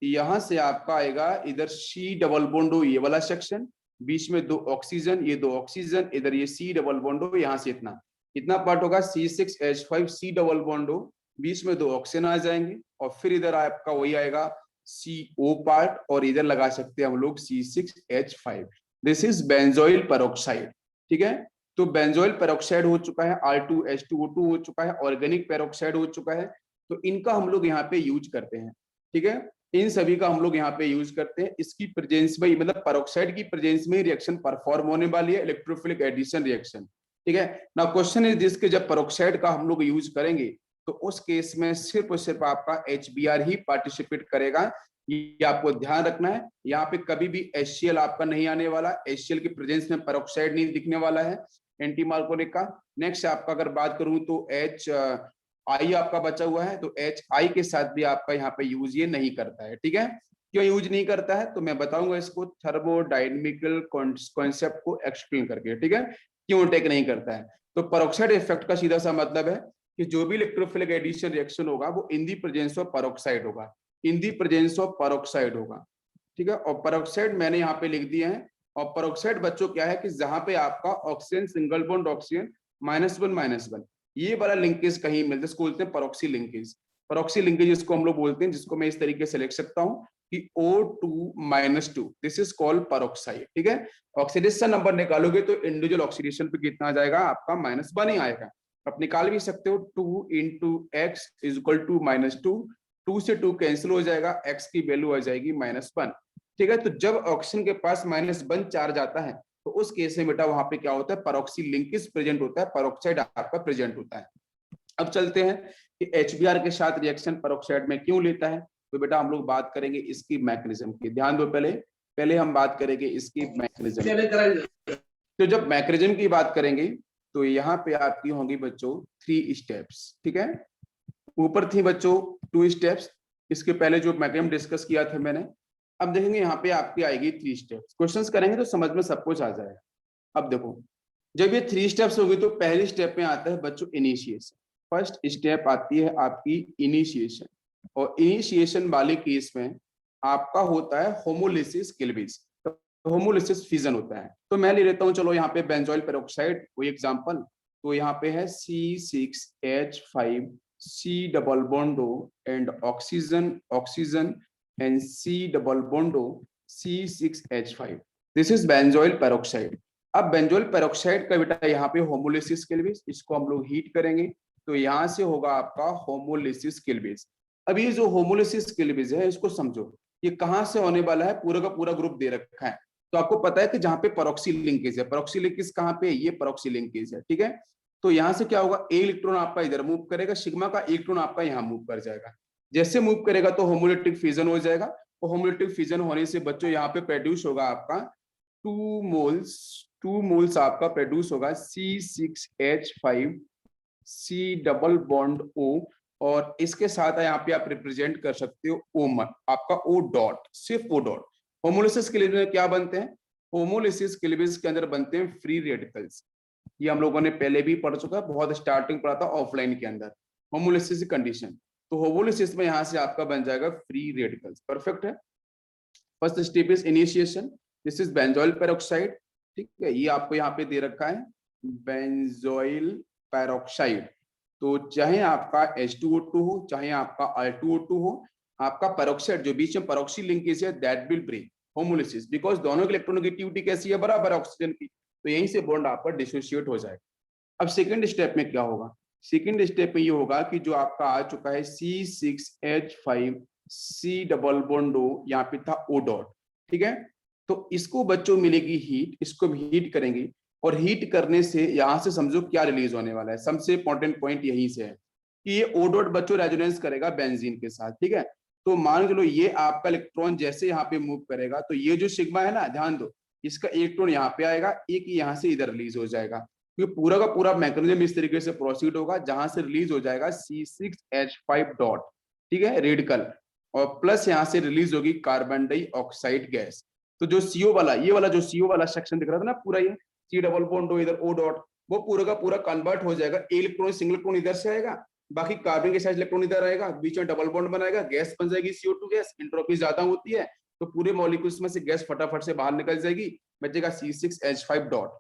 S1: यहां से आपका आएगा इधर C डबल बॉन्ड हो, ये वाला सेक्शन, बीच में 2 ऑक्सीजन, ये 2 ऑक्सीजन, इधर ये C डबल बॉन्ड हो, यहाँ से इतना इतना पार्ट होगा C6H5 C डबल बॉन्ड हो, बीच में 2 ऑक्सीजन आ जाएंगे, और फिर इधर आपका वही आएगा CO पार्ट, और इधर लगा सकते हैं हम लोग C6H5। This is benzoyl peroxide, ठीक है। तो बेंजोइल पेरोक्साइड हो चुका है, R2H2O2 हो चुका है, ऑर्गेनिक पेरोक्साइड हो चुका है, तो इनका हम लोग यहाँ पे यूज करते हैं, ठीक है, इन सभी का हम लोग यहाँ पे यूज करते हैं। इसकी प्रेजेंस में, मतलब पेरोक्साइड की प्रेजेंस में रिएक्शन परफॉर्म होने वाली है, इलेक्ट्रोफिलिक एडिशन रिएक्शन, ठीक है ना। क्वेश्चन इज दिस कि जब पेरोक्साइड का हम लोग यूज करेंगे तो उस केस में सिर्फ और सिर्फ आपका HBr ही पार्टिसिपेट करेगा, ये आपको ध्यान रखना है। यहाँ पे कभी भी HCl आपका नहीं आने वाला, HCl की प्रेजेंस में पेरोक्साइड नहीं दिखने वाला है एंटी मार्कोनिक का। नेक्स्ट आपका अगर बात करूं तो HI आपका बचा हुआ है, तो HI के साथ भी आपका यहाँ पे यूज ये नहीं करता है, ठीक है। क्यों यूज नहीं करता है तो मैं बताऊंगा इसको थर्मोडायनेमिकल कॉन्सेप्ट को एक्सप्लेन करके, ठीक है, क्यों टेक नहीं करता है। तो पेरोक्साइड इफेक्ट का सीधा सा मतलब है कि जो भी इलेक्ट्रोफिलिक एडिशन रिएक्शन होगा वो इन दी प्रेजेंस ऑफ पेरोक्साइड होगा, in the presence of peroxide होगा, ठीक है। और पेरोक्साइड मैंने यहाँ पे लिख दिया है, और पेरोक्साइड बच्चों क्या है कि जहां पे आपका ऑक्सीजन सिंगल बॉन्ड ऑक्सीजन -1 ये वाला लिंकेज कहीं मिलता है, इसको बोलते हैं पेरोक्सी लिंकेज। पेरोक्सी लिंकेज इसको हम लोग बोलते हैं, जिसको मैं इस तरीके से लिख सकता हूँ कि O2-2, this is called peroxide, ठीक है। ऑक्सीडेशन नंबर निकालोगे तो इंडिविजुअल ऑक्सीडेशन पे कितना आ जाएगा आपका -1 ही आएगा। आप निकाल भी सकते हो 2 × x = -2, 2 से 2 कैंसिल हो जाएगा, x की वैल्यू आ जाएगी -1, ठीक है। तो जब ऑक्सीजन के पास -1 चार्ज आता है तो उस केस में बेटा वहां पे क्या होता है, पेरोक्सी लिंकेज प्रेजेंट होता है, पेरोक्साइड आपका प्रेजेंट होता है। अब चलते हैं कि HBr के साथ रिएक्शन पेरोक्साइड में क्यों लेता है, तो बेटा हम लोग बात करेंगे इसकी मैकेनिज्म की, ध्यान दो, पहले हम बात करेंगे इसकी मैकेनिज्म। तो जब मैकेनिज्म की बात करेंगे तो यहाँ पे आपकी होंगी बच्चों 3 स्टेप्स, ठीक है। ऊपर थी बच्चों 2 स्टेप्स, इसके पहले जो मैकेनिज्म डिस्कस किया था मैंने, अब देखेंगे यहाँ पे आपकी आएगी 3 स्टेप्स, क्वेश्चंस करेंगे तो समझ में सब कुछ आ जाएगा। अब देखो, जब ये 3 स्टेप्स होगी तो पहली स्टेप में आता है बच्चों इनिशिएशन। फर्स्ट स्टेप आती है आपकी इनिशिएशन, और इनिशिएशन वाले केस में आपका होता है होमोलिसिस क्लीवेज, होमोलिसिस फिजन होता है। तो मैं ले लेता हूँ, चलो यहाँ पे बेंजोइल पेरोक्साइड कोई एग्जांपल, तो यहाँ पे है C6H5 C double bond O and oxygen oxygen and C double bond O C6H5, this is benzoyl peroxide. अब बेंजोइल पेरोक्साइड का बेटा यहाँ पे होमोलिसिस क्लीवेज, इसको हम लोग हीट करेंगे तो यहाँ से होगा आपका होमोलिसिस क्लीवेज। अब ये जो होमोलिसिस क्लीवेज है इसको समझो, ये कहाँ से होने वाला है, पूरा का पूरा ग्रुप दे रखा है। तो आपको पता है कि जहां पे परॉक्सी लिंकेज है, परॉक्सी लिंकेज कहाँ पे, ये परॉक्सी लिंकेज है, ठीक है। तो यहाँ से क्या होगा, ए इलेक्ट्रॉन आपका इधर मूव करेगा, सिग्मा का इलेक्ट्रॉन आपका यहाँ मूव कर जाएगा। जैसे मूव करेगा तो होमोलिटिक फिजन हो जाएगा, और होमोलिटिक फिजन होने से बच्चों यहाँ पे प्रोड्यूस होगा आपका 2 मोल्स आपका प्रोड्यूस होगा C6H5 C double bond O, और इसके साथ यहाँ पे आप रिप्रेजेंट कर सकते हो O, आपका O डॉट, सिर्फ O डॉट। होमोलिसिस क्लीवेज में क्या बनते हैं, होमोलिसिस क्लीवेज के अंदर बनते हैं फ्री रेडिकल्स। ये हम लोगों ने पहले भी पढ़ चुका है, बहुत स्टार्टिंग पढ़ा था ऑफलाइन के अंदर, होमोलिसिस कंडीशन। तो होमोलिसिस में यहाँ से आपका बन जाएगा फ्री रेडिकल्स, परफेक्ट है। First step is initiation, this is benzoyl peroxide, ठीक है, ये आपको यहाँ पे दे रखा है बेंजोइल पेरोक्साइड। तो चाहे आपका H2O2 हो, चाहे आपका R2O2 हो, आपका पेरोक्साइड जो बीच में पेरोक्सी लिंकेज है that will break homolysis, because दोनों की इलेक्ट्रोनेगेटिविटी कैसी है, बराबर ऑक्सीजन की, तो यहीं से बॉन्ड आपका डिसोसिएट हो जाएगा। अब सेकंड स्टेप में क्या होगा, सेकंड स्टेप में ये होगा कि जो आपका आ चुका है C6H5 C double bond O, यहाँ पे था O डॉट, ठीक है। तो इसको बच्चों मिलेगी हीट, इसको भी हीट करेंगे, और हीट करने से यहां से समझो क्या रिलीज होने वाला है, सबसे इंपॉर्टेंट पॉइंट यहीं से है कि ये O डॉट बच्चों रेजोनेंस करेगा बेंजीन के साथ, ठीक है। तो मान चलो ये आपका इलेक्ट्रॉन जैसे यहाँ पे मूव करेगा तो ये जो सिग्मा है ना, ध्यान दो, इसका इलेक्ट्रॉन यहाँ पे आएगा, एक यहाँ से इधर रिलीज हो जाएगा, क्योंकि पूरा का पूरा मैकेनिज्म इस तरीके से प्रोसीड होगा, जहां से रिलीज हो जाएगा C6H5 डॉट, ठीक है, रेडिकल, और प्लस यहाँ से रिलीज होगी कार्बन डाइऑक्साइड गैस। तो जो CO वाला, ये वाला जो CO वाला सेक्शन दिख रहा था ना पूरा, ये C डबल बॉन्ड O इधर O डॉट, वो पूरा का पूरा कन्वर्ट हो जाएगा, इलेक्ट्रॉन सिंगल इलेक्ट्रॉन इधर से आएगा, बाकी कार्बन के साथ इलेक्ट्रॉन इधर आएगा, बीच में डबल बॉन्ड बनाएगा, गैस बन जाएगी CO2 गैस, एंट्रोपी ज्यादा होती है तो पूरे मॉलिक्यूल्स में से गैस फटाफट से बाहर निकल जाएगी, बचेगा C6H5 डॉट।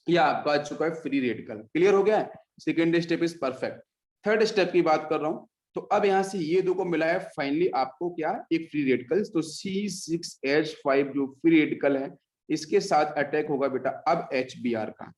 S1: ये आपका आ चुका है फ्री रेडिकल, क्लियर हो गया है। Second step is perfect. Third step की बात कर रहा हूं, तो अब यहां से ये दो को मिला है फाइनली आपको क्या, एक फ्री रेडिकल। तो C6H5 जो फ्री रेडिकल है इसके साथ अटैक होगा बेटा अब HBr का,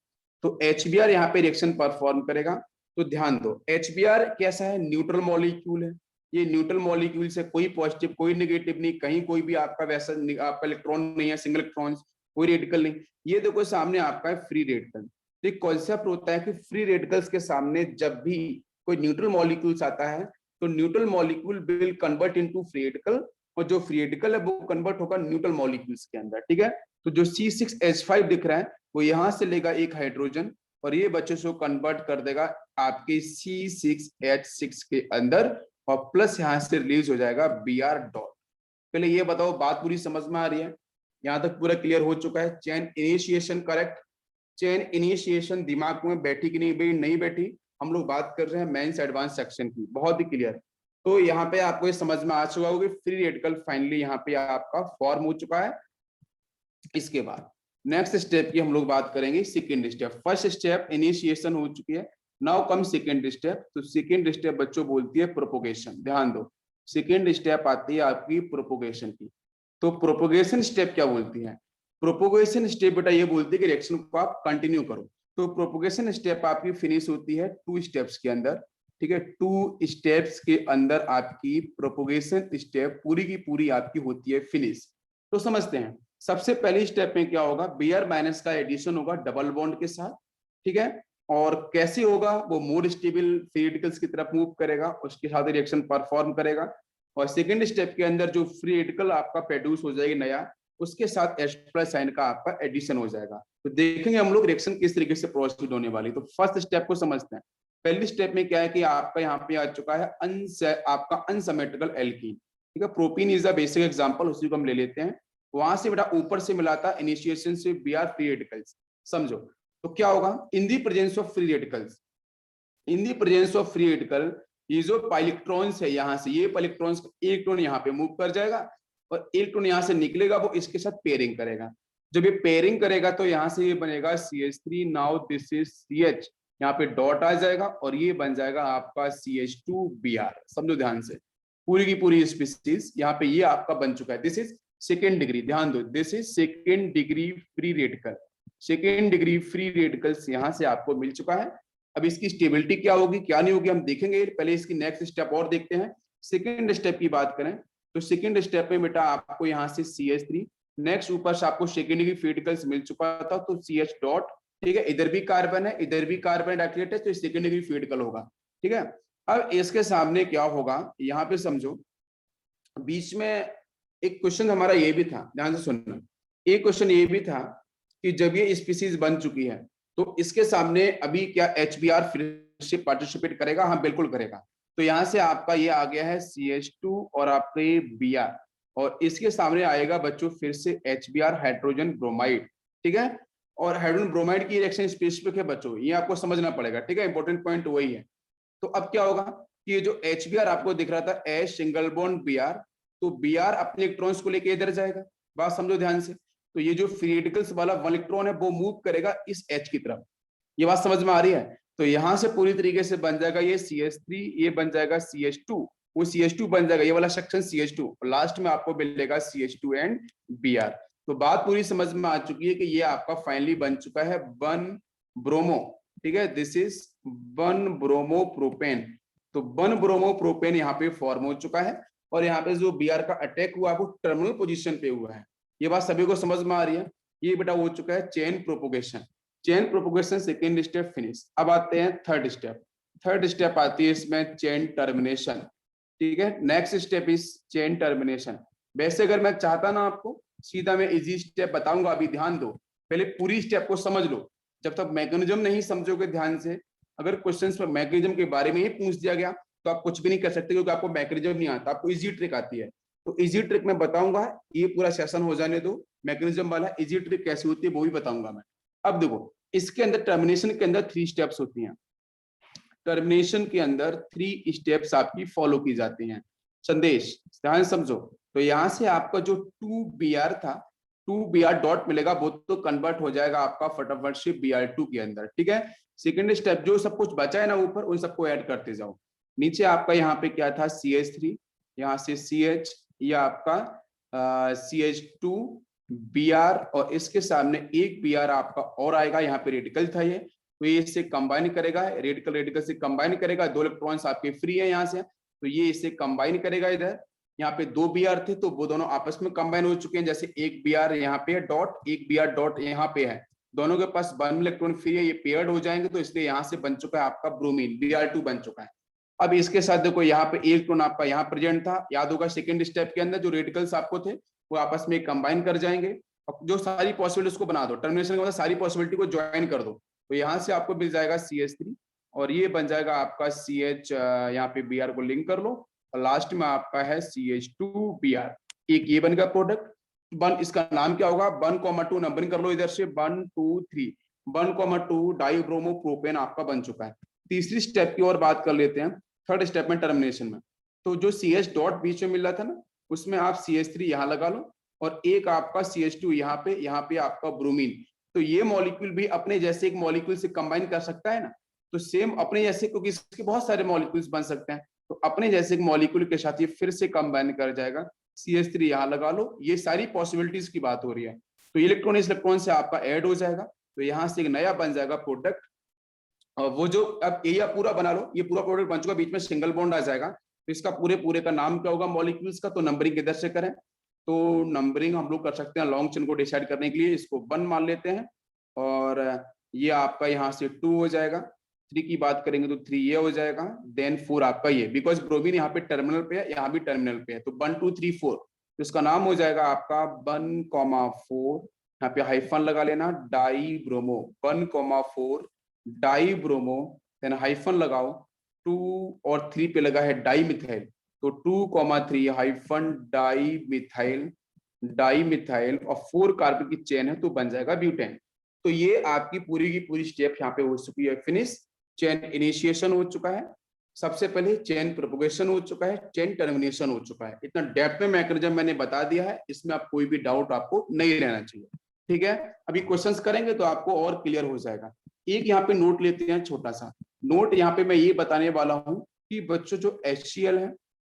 S1: तो HBr यहाँ पे रिएक्शन परफॉर्म करेगा। तो ध्यान दो, HBr कैसा है, न्यूट्रल मॉलिक्यूल है, ये न्यूट्रल मॉलिक्यूल से कोई पॉजिटिव कोई नेगेटिव नहीं, कहीं कोई भी आपका वैसा आपका इलेक्ट्रॉन नहीं है, सिंगल इलेक्ट्रॉन, कोई रेडिकल नहीं। ये देखो सामने आपका है फ्री रेडिकल। तो एक कॉन्सेप्ट होता है कि फ्री रेडिकल्स के सामने जब भी कोई न्यूट्रल मॉलिक्यूल्स आता है तो neutral molecule will convert into free radical, और जो फ्री रेडिकल है वो कन्वर्ट होगा न्यूट्रल मॉलिक्यूल्स के अंदर, ठीक है। तो जो C6H5 दिख रहा है वो यहां से लेगा एक हाइड्रोजन, और ये बच्चों को कन्वर्ट कर देगा आपके C6H6 के अंदर, और प्लस यहां से रिलीज हो जाएगा Br डॉट। पहले ये बताओ बात पूरी समझ में आ रही है, यहाँ तक पूरा क्लियर हो चुका है। Chain initiation correct, chain initiation दिमाग में बैठी कि नहीं भाई, नहीं बैठी, हम लोग बात कर रहे हैं मेंस एडवांस सेक्शन की, बहुत ही क्लियर। तो यहाँ पे आपको ये समझ में आ चुका होगा कि फ्री रेडिकल फाइनली यहाँ पे आपका फॉर्म हो चुका है। इसके बाद नेक्स्ट स्टेप की हम लोग बात करेंगे, second step. First step initiation हो चुकी है, नाउ कम सेकेंड स्टेप। तो सेकेंड स्टेप बच्चों बोलती है प्रोपोगेशन, ध्यान दो, सेकेंड स्टेप आती है आपकी प्रोपोगेशन की। तो प्रोपोगेशन स्टेप क्या बोलती है, प्रोपोगेशन स्टेप बेटा ये बोलती है कि रिएक्शन को आप कंटिन्यू करो। तो प्रोपोगेशन स्टेप आपकी फिनिश होती है 2 स्टेप्स के अंदर, ठीक है। 2 स्टेप्स के अंदर आपकी प्रोपोगेशन स्टेप पूरी की पूरी आपकी होती है फिनिश। तो समझते हैं, सबसे पहली स्टेप में क्या होगा, Br माइनस का एडिशन होगा डबल बॉन्ड के साथ, ठीक है। और कैसे होगा, वो मोर स्टेबल फ्री रेडिकल्स की तरफ मूव करेगा, उसके साथ रिएक्शन परफॉर्म करेगा। और सेकंड स्टेप के अंदर जो फ्री रेडिकल आपका प्रोड्यूस हो जाएगी नया, उसके साथ H प्लस साइन का आपका एडिशन हो जाएगा। तो देखेंगे हम लोग रिएक्शन किस तरीके से प्रोसीड होने वाली। तो फर्स्ट स्टेप को समझते हैं। पहली स्टेप में क्या है कि आपका यहाँ पे आ चुका है आपका अनसिमेट्रिकल एल्कीन। ठीक है, propene is the basic example, उसी को हम ले लेते हैं। वहां से बेटा ऊपर से मिला था इनिशिएशन से बी आर फ्री रेडिकल्स, समझो। तो क्या होगा, in the presence of free radicals, in the presence of free radical, ये जो पाइलेक्ट्रॉन्स है यहाँ से, ये पाइलेक्ट्रॉन्स इलेक्ट्रॉन यहाँ पे मूव कर जाएगा और इलेक्ट्रॉन यहाँ से निकलेगा, वो इसके साथ पेयरिंग करेगा। जब ये पेयरिंग करेगा तो यहाँ से ये बनेगा CH3, now this is CH, यहाँ पे डॉट आ जाएगा और ये बन जाएगा आपका CH2Br। समझो ध्यान से, पूरी की पूरी स्पीसीज यहाँ पे ये आपका बन चुका है। दिस इज सेकेंड डिग्री, ध्यान दो, this is second degree free radical, second degree free radicals यहाँ से आपको मिल चुका है। अब इसकी स्टेबिलिटी क्या होगी क्या नहीं होगी हम देखेंगे, पहले इसकी नेक्स्ट स्टेप और देखते हैं। सेकेंड स्टेप की बात करें तो सेकेंड स्टेप में बेटा आपको यहाँ से CH3, नेक्स्ट ऊपर से आपको सेकेंड डिग्री फ्री रेडिकल्स मिल चुका था तो CH डॉट, ठीक है, इधर भी कार्बन है इधर भी कार्बन डाइऑक्साइड है तो सेकेंड डिग्री फ्री रेडिकल होगा, ठीक है। अब इसके सामने क्या होगा यहाँ पे समझो, बीच में एक क्वेश्चन हमारा ये भी था, ध्यान से सुनना, एक क्वेश्चन ये भी था कि जब ये स्पीसीज बन चुकी है तो इसके सामने अभी क्या HBr फिर से पार्टिसिपेट करेगा? हाँ बिल्कुल करेगा। तो यहाँ से आपका ये आ गया है CH2 और आपके Br, और इसके सामने आएगा बच्चों फिर से HBr हाइड्रोजन ब्रोमाइड, ठीक है। और हाइड्रोजन ब्रोमाइड की रिएक्शन स्पेसिफिक है बच्चों, ये आपको समझना पड़ेगा, ठीक है, इंपॉर्टेंट पॉइंट वही है। तो अब क्या होगा कि ये जो HBr आपको दिख रहा था H सिंगल बॉन्ड Br, तो Br अपने इलेक्ट्रॉन्स को लेके इधर जाएगा, बात समझो ध्यान से। तो ये जो फ्री रेडिकल्स वाला वन इलेक्ट्रॉन है वो मूव करेगा इस H की तरफ, ये बात समझ में आ रही है। तो यहां से पूरी तरीके से बन जाएगा ये CH3, ये बन जाएगा CH2, वो CH2 बन जाएगा, ये वाला सेक्शन CH2, और लास्ट में आपको मिलेगा CH2 एंड Br। तो बात पूरी समझ में आ चुकी है कि ये आपका फाइनली बन चुका है 1 ब्रोमो, ठीक है, दिस इज 1 ब्रोमो प्रोपेन। तो 1 ब्रोमो प्रोपेन यहाँ पे फॉर्म हो चुका है, और यहाँ पे जो Br का अटैक हुआ वो टर्मिनल पोजीशन पे हुआ है। ये बात सभी को समझ में आ रही है। ये बेटा हो चुका है chain propagation, chain propagation second step finish. अब आते हैं थर्ड स्टेप, थर्ड स्टेप आती है इसमें चेन टर्मिनेशन, ठीक है। Next step is chain termination. वैसे अगर मैं चाहता ना आपको सीधा मैं इजी स्टेप बताऊंगा, अभी ध्यान दो, पहले पूरी स्टेप को समझ लो। जब तक मैकेनिज्म नहीं समझोगे ध्यान से, अगर क्वेश्चंस पर मैकेनिज्म के बारे में ही पूछ दिया गया तो आप कुछ भी नहीं कर सकते, क्योंकि आपको मैकेनिज्म नहीं आता, आपको इजी ट्रिक आती है। तो इजी ट्रिक मैं बताऊंगा, ये पूरा सेशन हो जाने दो, मैकेनिज्म वाला इजी ट्रिक कैसी होती है वो भी बताऊंगा मैं। अब देखो इसके अंदर टर्मिनेशन के अंदर 3 स्टेप्स होती हैं, टर्मिनेशन के अंदर 3 स्टेप्स आपकी फॉलो की जाती हैं। संदेश ध्यान समझो, तो यहां से आपका जो 2Br था, 2Br डॉट मिलेगा, वो तो कन्वर्ट हो जाएगा आपका फटाफट से Br2 के अंदर, ठीक है। सेकेंड स्टेप जो सब कुछ बचा है ना ऊपर, उन सबको ऐड करते जाओ। नीचे आपका यहाँ पे क्या था CH3, यहाँ से CH, ये आपका CH2 Br, और इसके सामने एक Br आपका और आएगा, यहाँ पे रेडिकल था ये, तो ये इससे कंबाइन करेगा, रेडिकल रेडिकल से कंबाइन करेगा, 2 इलेक्ट्रॉन्स आपके फ्री है यहाँ से, तो ये इससे कंबाइन करेगा इधर। यहाँ पे 2 Br थे तो वो दोनों आपस में कंबाइन हो चुके हैं, जैसे एक Br यहाँ पे है डॉट, एक Br डॉट यहाँ पे है, दोनों के पास 1 इलेक्ट्रॉन फ्री है, ये पेयर्ड हो जाएंगे, तो इसलिए यहाँ से बन चुका है आपका ब्रोमीन, Br2 बन चुका है। अब इसके साथ देखो यहाँ पे इलेक्ट्रॉन आपका यहाँ प्रेजेंट था, याद होगा सेकेंड स्टेप के अंदर जो रेडिकल्स आपको थे वो आपस में कंबाइन कर जाएंगे, जो सारी पॉसिबिलिटीज को बना दो, टर्मिनेशन के बाद सारी पॉसिबिलिटी को ज्वाइन कर दो, तो यहाँ से आपको मिल जाएगा CH3, और ये बन जाएगा आपका CH, यहाँ पे Br को लिंक कर लो, और लास्ट में आपका है CH2Br, एक ये बन गया प्रोडक्ट। वन, इसका नाम क्या होगा, 1,2 नंबरिंग कर लो इधर से, 1 2 3, 1,2 डाइब्रोमो प्रोपेन आपका बन चुका है। तीसरी स्टेप की और बात कर लेते हैं, थर्ड स्टेप में टर्मिनेशन में। तो जो CH डॉट बीच में मिल रहा था ना, उसमें आप CH3 यहाँ लगा लो, और एक आपका CH2 यहाँ पे आपका ब्रोमीन। तो ये मॉलिक्यूल भी अपने जैसे एक मॉलिक्यूल से कंबाइन कर सकता है ना, तो सेम अपने जैसे, क्योंकि इसके बहुत सारे मॉलिक्यूल्स बन सकते हैं, तो अपने जैसे एक मॉलिक्यूल के साथ ये फिर से कंबाइन कर जाएगा, CH3 यहाँ लगा लो, ये सारी पॉसिबिलिटीज की बात हो रही है। तो इलेक्ट्रॉन इस इलेक्ट्रॉन से आपका ऐड हो जाएगा, तो यहाँ से एक नया बन जाएगा प्रोडक्ट, और वो जो अब ये पूरा बना लो, ये पूरा प्रोडक्ट बन चुका, बीच में सिंगल बॉन्ड आ जाएगा, तो इसका पूरे का नाम क्या होगा मॉलिक्यूल्स का, तो नंबरिंग किधर से करें, तो नंबरिंग हम लोग कर सकते हैं लॉन्ग चेन को डिसाइड करने के लिए, इसको 1 मान लेते हैं, और ये आपका यहाँ से 2 हो जाएगा, 3 की बात करेंगे तो 3 ये हो जाएगा, देन 4 आपका ये, बिकॉज ब्रोमीन यहाँ पे टर्मिनल पे है, यहाँ भी टर्मिनल पे है, तो 1 2 3 4, तो इसका नाम हो जाएगा आपका 1,4, यहाँ पे हाइफन लगा लेना, di bromo, 1,4 di bromo, then hyphen लगाओ, 2 और 3 पे लगा है डाई मिथाइल, तो 2,3 हाइफन डाई मिथाइल और 4 कार्बन की चेन है तो बन जाएगा ब्यूटेन। तो ये आपकी पूरी की पूरी स्टेप यहाँ पे हो चुकी है फिनिश। चेन इनिशिएशन हो चुका है, सबसे पहले चेन प्रोपोगेशन हो चुका है, चेन टर्मिनेशन हो चुका है। इतना डेप्थ में मैकेनिज्म मैंने बता दिया है, इसमें आप कोई भी डाउट आपको नहीं रहना चाहिए। ठीक है, अभी क्वेश्चंस करेंगे तो आपको और क्लियर हो जाएगा। एक यहाँ पे नोट लेते हैं, छोटा सा नोट यहाँ पे मैं ये बताने वाला हूँ कि बच्चों जो HCl है,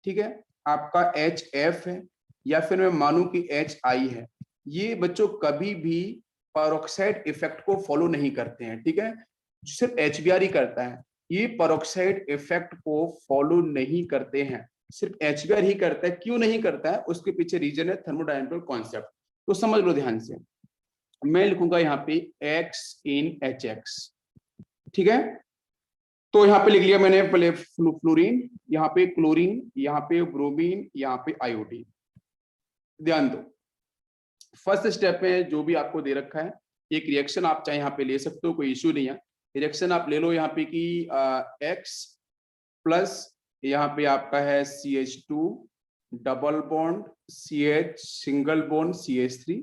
S1: ठीक है, आपका HF है या फिर मैं मानूं कि HI है, ये बच्चों कभी भी पेरोक्साइड इफेक्ट को फॉलो नहीं करते हैं। ठीक है, सिर्फ HBr ही करता है, ये पेरोक्साइड इफेक्ट को फॉलो नहीं करते हैं, सिर्फ HBr ही करता है। क्यों नहीं करता है, उसके पीछे रीजन है थर्मोडायनामिक कॉन्सेप्ट, तो समझ लो ध्यान से। मैं लिखूंगा यहाँ पे X in HX, ठीक है, तो यहाँ पे लिख लिया मैंने पहले फ्लोरीन, यहाँ पे क्लोरीन, यहाँ पे ब्रोमीन, यहाँ पे आयोडीन। ध्यान दो, फर्स्ट स्टेप में जो भी आपको दे रखा है एक रिएक्शन आप चाहे यहाँ पे ले सकते हो, कोई इश्यू नहीं है। रिएक्शन आप ले लो यहाँ पे कि X प्लस यहाँ पे आपका है CH2 double bond CH single bond CH3,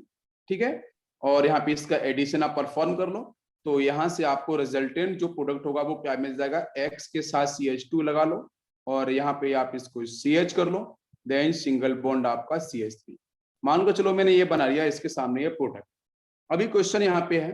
S1: ठीक है, और यहाँ पे इसका एडिशन आप परफॉर्म कर लो, तो यहाँ से आपको रिजल्टेंट जो प्रोडक्ट होगा वो क्या मिल जाएगा, X के साथ CH2 लगा लो और यहाँ पे आप इसको CH कर लो, देन सिंगल बॉन्ड आपका CH3। मान को चलो मैंने ये बना लिया, इसके सामने ये प्रोडक्ट। अभी क्वेश्चन यहाँ पे है,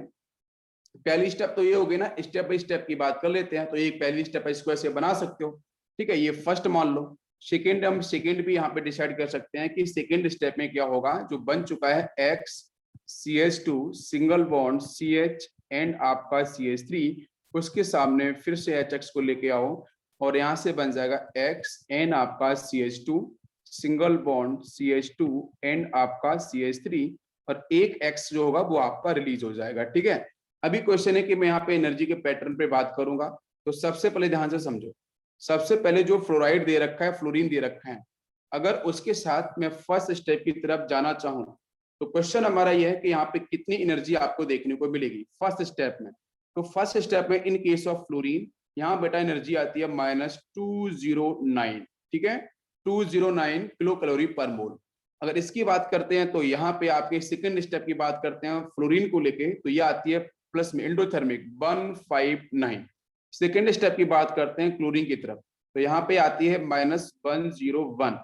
S1: पहली स्टेप तो ये हो गई ना, स्टेप बाय स्टेप की बात कर लेते हैं। तो एक पहली स्टेप है, इसको ऐसे बना सकते हो, ठीक है, ये फर्स्ट मान लो। सेकेंड, हम सेकेंड भी यहाँ पे डिसाइड कर सकते हैं कि सेकेंड स्टेप में क्या होगा। जो बन चुका है X CH2 single bond CH and आपका CH3, उसके सामने फिर से HX को लेके आओ और यहाँ से बन जाएगा X एंड आपका CH2 single bond CH2 and आपका CH3 और एक X जो होगा वो आपका रिलीज हो जाएगा। ठीक है, अभी क्वेश्चन है कि मैं यहाँ पे एनर्जी के पैटर्न पे बात करूंगा, तो सबसे पहले ध्यान से समझो। सबसे पहले जो फ्लोराइड दे रखा है, फ्लोरीन दे रखा है, अगर उसके साथ मैं फर्स्ट स्टेप की तरफ जाना चाहूं तो क्वेश्चन हमारा यह है कि यहाँ पे कितनी एनर्जी आपको देखने को मिलेगी फर्स्ट स्टेप में। तो फर्स्ट स्टेप में इन केस ऑफ फ्लोरीन यहाँ बेटा एनर्जी आती है -209, ठीक है, 209 किलो कैलोरी पर मोल। अगर इसकी बात करते हैं तो यहाँ पे आपके सेकंड स्टेप की बात करते हैं फ्लोरीन को लेके, तो ये आती है प्लस में एंडोथर्मिक 159। सेकेंड स्टेप की बात करते हैं क्लोरीन की तरफ, तो यहाँ पे आती है -101,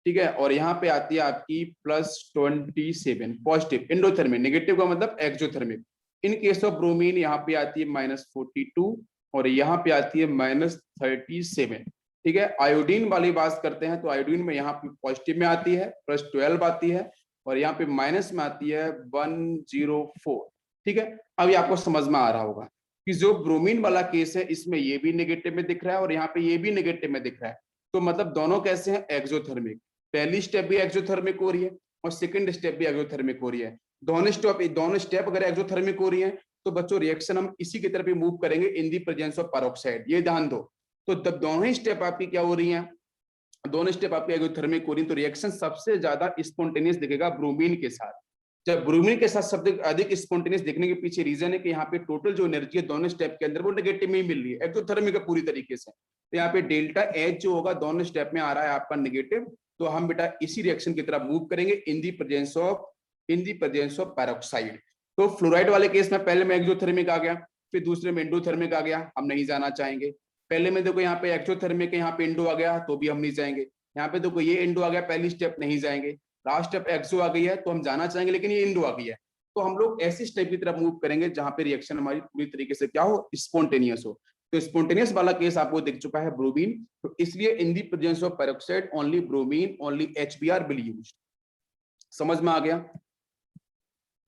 S1: ठीक है, और यहाँ पे आती है आपकी +27 पॉजिटिव एंडोथर्मिक, नेगेटिव का मतलब exothermic. In case of bromine यहाँ पे आती है -42 और यहाँ पे आती है -37, ठीक है। आयोडीन वाली बात करते हैं तो आयोडीन में यहाँ पे पॉजिटिव में आती है +12 आती है और यहाँ पे माइनस में आती है 104, ठीक है। अभी आपको समझ में आ रहा होगा कि जो ब्रोमीन वाला केस है इसमें ये भी नेगेटिव में दिख रहा है और यहाँ पे ये भी नेगेटिव में दिख रहा है, तो मतलब दोनों कैसे हैं, एक्सोथर्मिक। पहली स्टेप भी एक्सोथर्मिक हो रही है और सेकंड स्टेप भी एक्सोथर्मिक हो रही है। दोनों स्टेप अगर एक्सोथर्मिक हो रही है तो बच्चों रिएक्शन हम इसी की तरफ मूव करेंगे इन दी प्रेजेंस ऑफ पेरोक्साइड, ये ध्यान दो। तो जब दोनों ही स्टेप आपकी क्या हो रही हैं, दोनों स्टेप आपकी एक्सोथर्मिक हो रही है, तो रिएक्शन सबसे ज्यादा स्पॉन्टेनियस दिखेगा ब्रोमीन के साथ। जब ब्रोमीन के साथ सबसे अधिक स्पॉन्टेनियस देखने के पीछे रीजन है कि यहाँ पे टोटल जो एनर्जी है दोनों स्टेप के अंदर वो नेगेटिव में ही मिल रही है, एक्सोथर्मिक पूरी तरीके से। तो यहाँ पे डेल्टा H जो होगा दोनों स्टेप में आ रहा है आपका नेगेटिव, तो हम बेटा इसी रिएक्शन की तरफ मूव करेंगे इन दी प्रेजेंस ऑफ पेरोक्साइड। तो फ्लोराइड वाले केस में पहले में एक्सोथर्मिक आ गया, फिर दूसरे में एंडोथर्मिक आ गया, हम नहीं जाना चाहेंगे। पहले में देखो यहाँ पे एक्सोथर्मिक है, यहाँ पे एंडो आ गया तो भी हम नहीं जाएंगे। यहाँ पे देखो ये एंडो आ गया, पहली स्टेप नहीं जाएंगे। लास्ट स्टेप एक्सो आ गई है तो हम जाना चाहेंगे, लेकिन ये एंडो आ गई है, तो हम लोग ऐसी स्टेप की तरफ मूव करेंगे जहां पे रिएक्शन हमारी पूरी तरीके से क्या हो, स्पॉन्टेनियस हो। तो स्पॉन्टेनियस वाला केस आपको दिख चुका है ब्रोमीन, तो इसलिए in the presence of peroxide only bromine, only HBr will used. समझ में आ गया?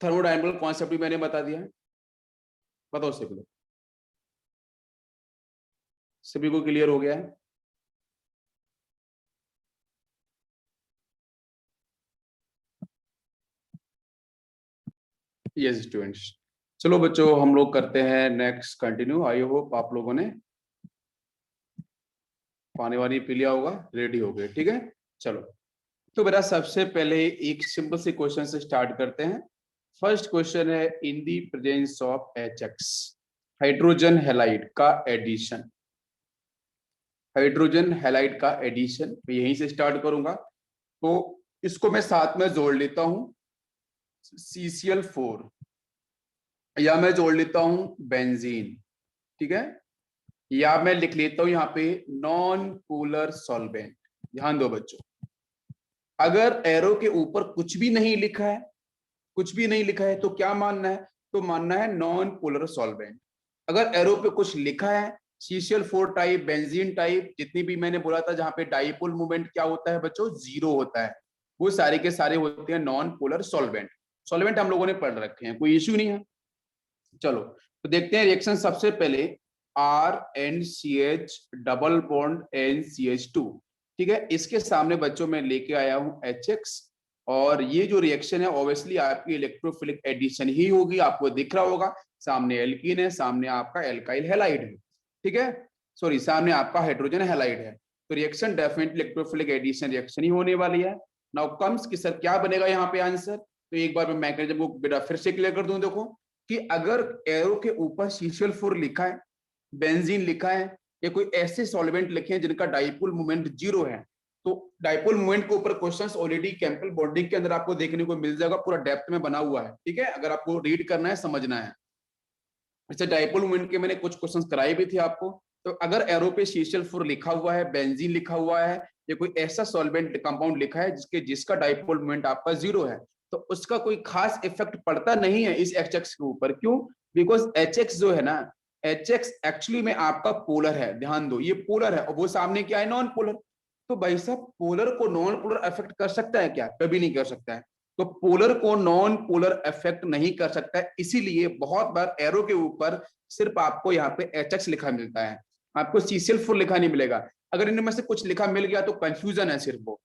S1: थर्मोडायनामिकल कॉन्सेप्ट भी मैंने बता दिया है, बताओ सभी को क्लियर हो गया है? यस स्टूडेंट्स, चलो बच्चों हम लोग करते हैं नेक्स्ट कंटिन्यू। आई होप आप लोगों ने पानी वानी पी लिया होगा, रेडी हो गए, ठीक है। चलो तो बेटा सबसे पहले एक सिंपल से क्वेश्चन से स्टार्ट करते हैं। फर्स्ट क्वेश्चन है in the presence of HX hydrogen halide का एडिशन, हाइड्रोजन हैलाइड का एडिशन मैं यहीं से स्टार्ट करूंगा। तो इसको मैं साथ में जोड़ लेता हूं CCl4, या मैं जोड़ लेता हूं बेंजीन, ठीक है, या मैं लिख लेता हूं यहाँ पे नॉन पोलर सॉल्वेंट। ध्यान दो बच्चों, अगर एरो के ऊपर कुछ भी नहीं लिखा है, कुछ भी नहीं लिखा है, तो क्या मानना है, तो मानना है नॉन पोलर सॉल्वेंट। अगर एरो पे कुछ लिखा है, CCl4 टाइप, बेंजीन टाइप, जितनी भी मैंने बोला था जहां पे डाइपोल मूवमेंट क्या होता है बच्चों, 0 होता है, वो सारे के सारे होते हैं नॉन पोलर सॉल्वेंट। सॉल्वेंट हम लोगों ने पढ़ रखे हैं, कोई इश्यू नहीं है। चलो तो देखते हैं रिएक्शन। सबसे पहले RNCH डबल बॉन्ड NCH2, ठीक है, इसके सामने बच्चों में लेके आया हूं HX, और ये जो रिएक्शन है ऑब्वियसली आपकी इलेक्ट्रोफिलिक एडिशन ही होगी, आपको दिख रहा होगा, सामने एल्कीन है, सामने आपका एल्काइल हैलाइड है, ठीक है, सॉरी सामने आपका हाइड्रोजन हैलाइड है, तो reaction definitely electrophilic addition reaction ही होने वाली है। नाउ कम्स कि सर क्या बनेगा यहाँ पे आंसर, तो एक बार मैं मैकेनिज्म को बेटा फिर से क्लियर कर दूं। देखो कि अगर एरो के ऊपर CCl4 लिखा है, बेंजीन लिखा है, या कोई ऐसे सॉल्वेंट लिखे हैं जिनका डाइपोल मोमेंट 0 है, तो डाइपोल मोमेंट के ऊपर क्वेश्चंस ऑलरेडी केमिकल बॉन्डिंग के अंदर आपको देखने को मिल जाएगा, पूरा डेप्थ में बना हुआ है, ठीक है, अगर आपको रीड करना है, समझना है। जैसे डाइपोल मोमेंट के मैंने कुछ क्वेश्चंस कराए भी थे आपको। तो अगर एरो पे CCl4 लिखा हुआ है, बेंजीन लिखा हुआ है, या कोई ऐसा सॉल्वेंट कंपाउंड लिखा है जिसका डाइपोल मोमेंट आपका 0 है, तो उसका कोई खास इफेक्ट पड़ता नहीं है इस HX के ऊपर। क्यों? बिकॉज HX जो है ना, HX एक्चुअली में आपका पोलर है, ध्यान दो, ये पोलर है, और वो सामने क्या है, नॉन पोलर। तो भाई साहब पोलर को नॉन पोलर अफेक्ट कर सकता है क्या? कभी नहीं कर सकता है। तो पोलर को नॉन पोलर अफेक्ट नहीं कर सकता है, इसीलिए बहुत बार एरो के ऊपर सिर्फ आपको यहाँ पे HX लिखा मिलता है, आपको CCl4 लिखा नहीं मिलेगा। अगर इनमें से कुछ लिखा मिल गया तो कंफ्यूजन है सिर्फ वो,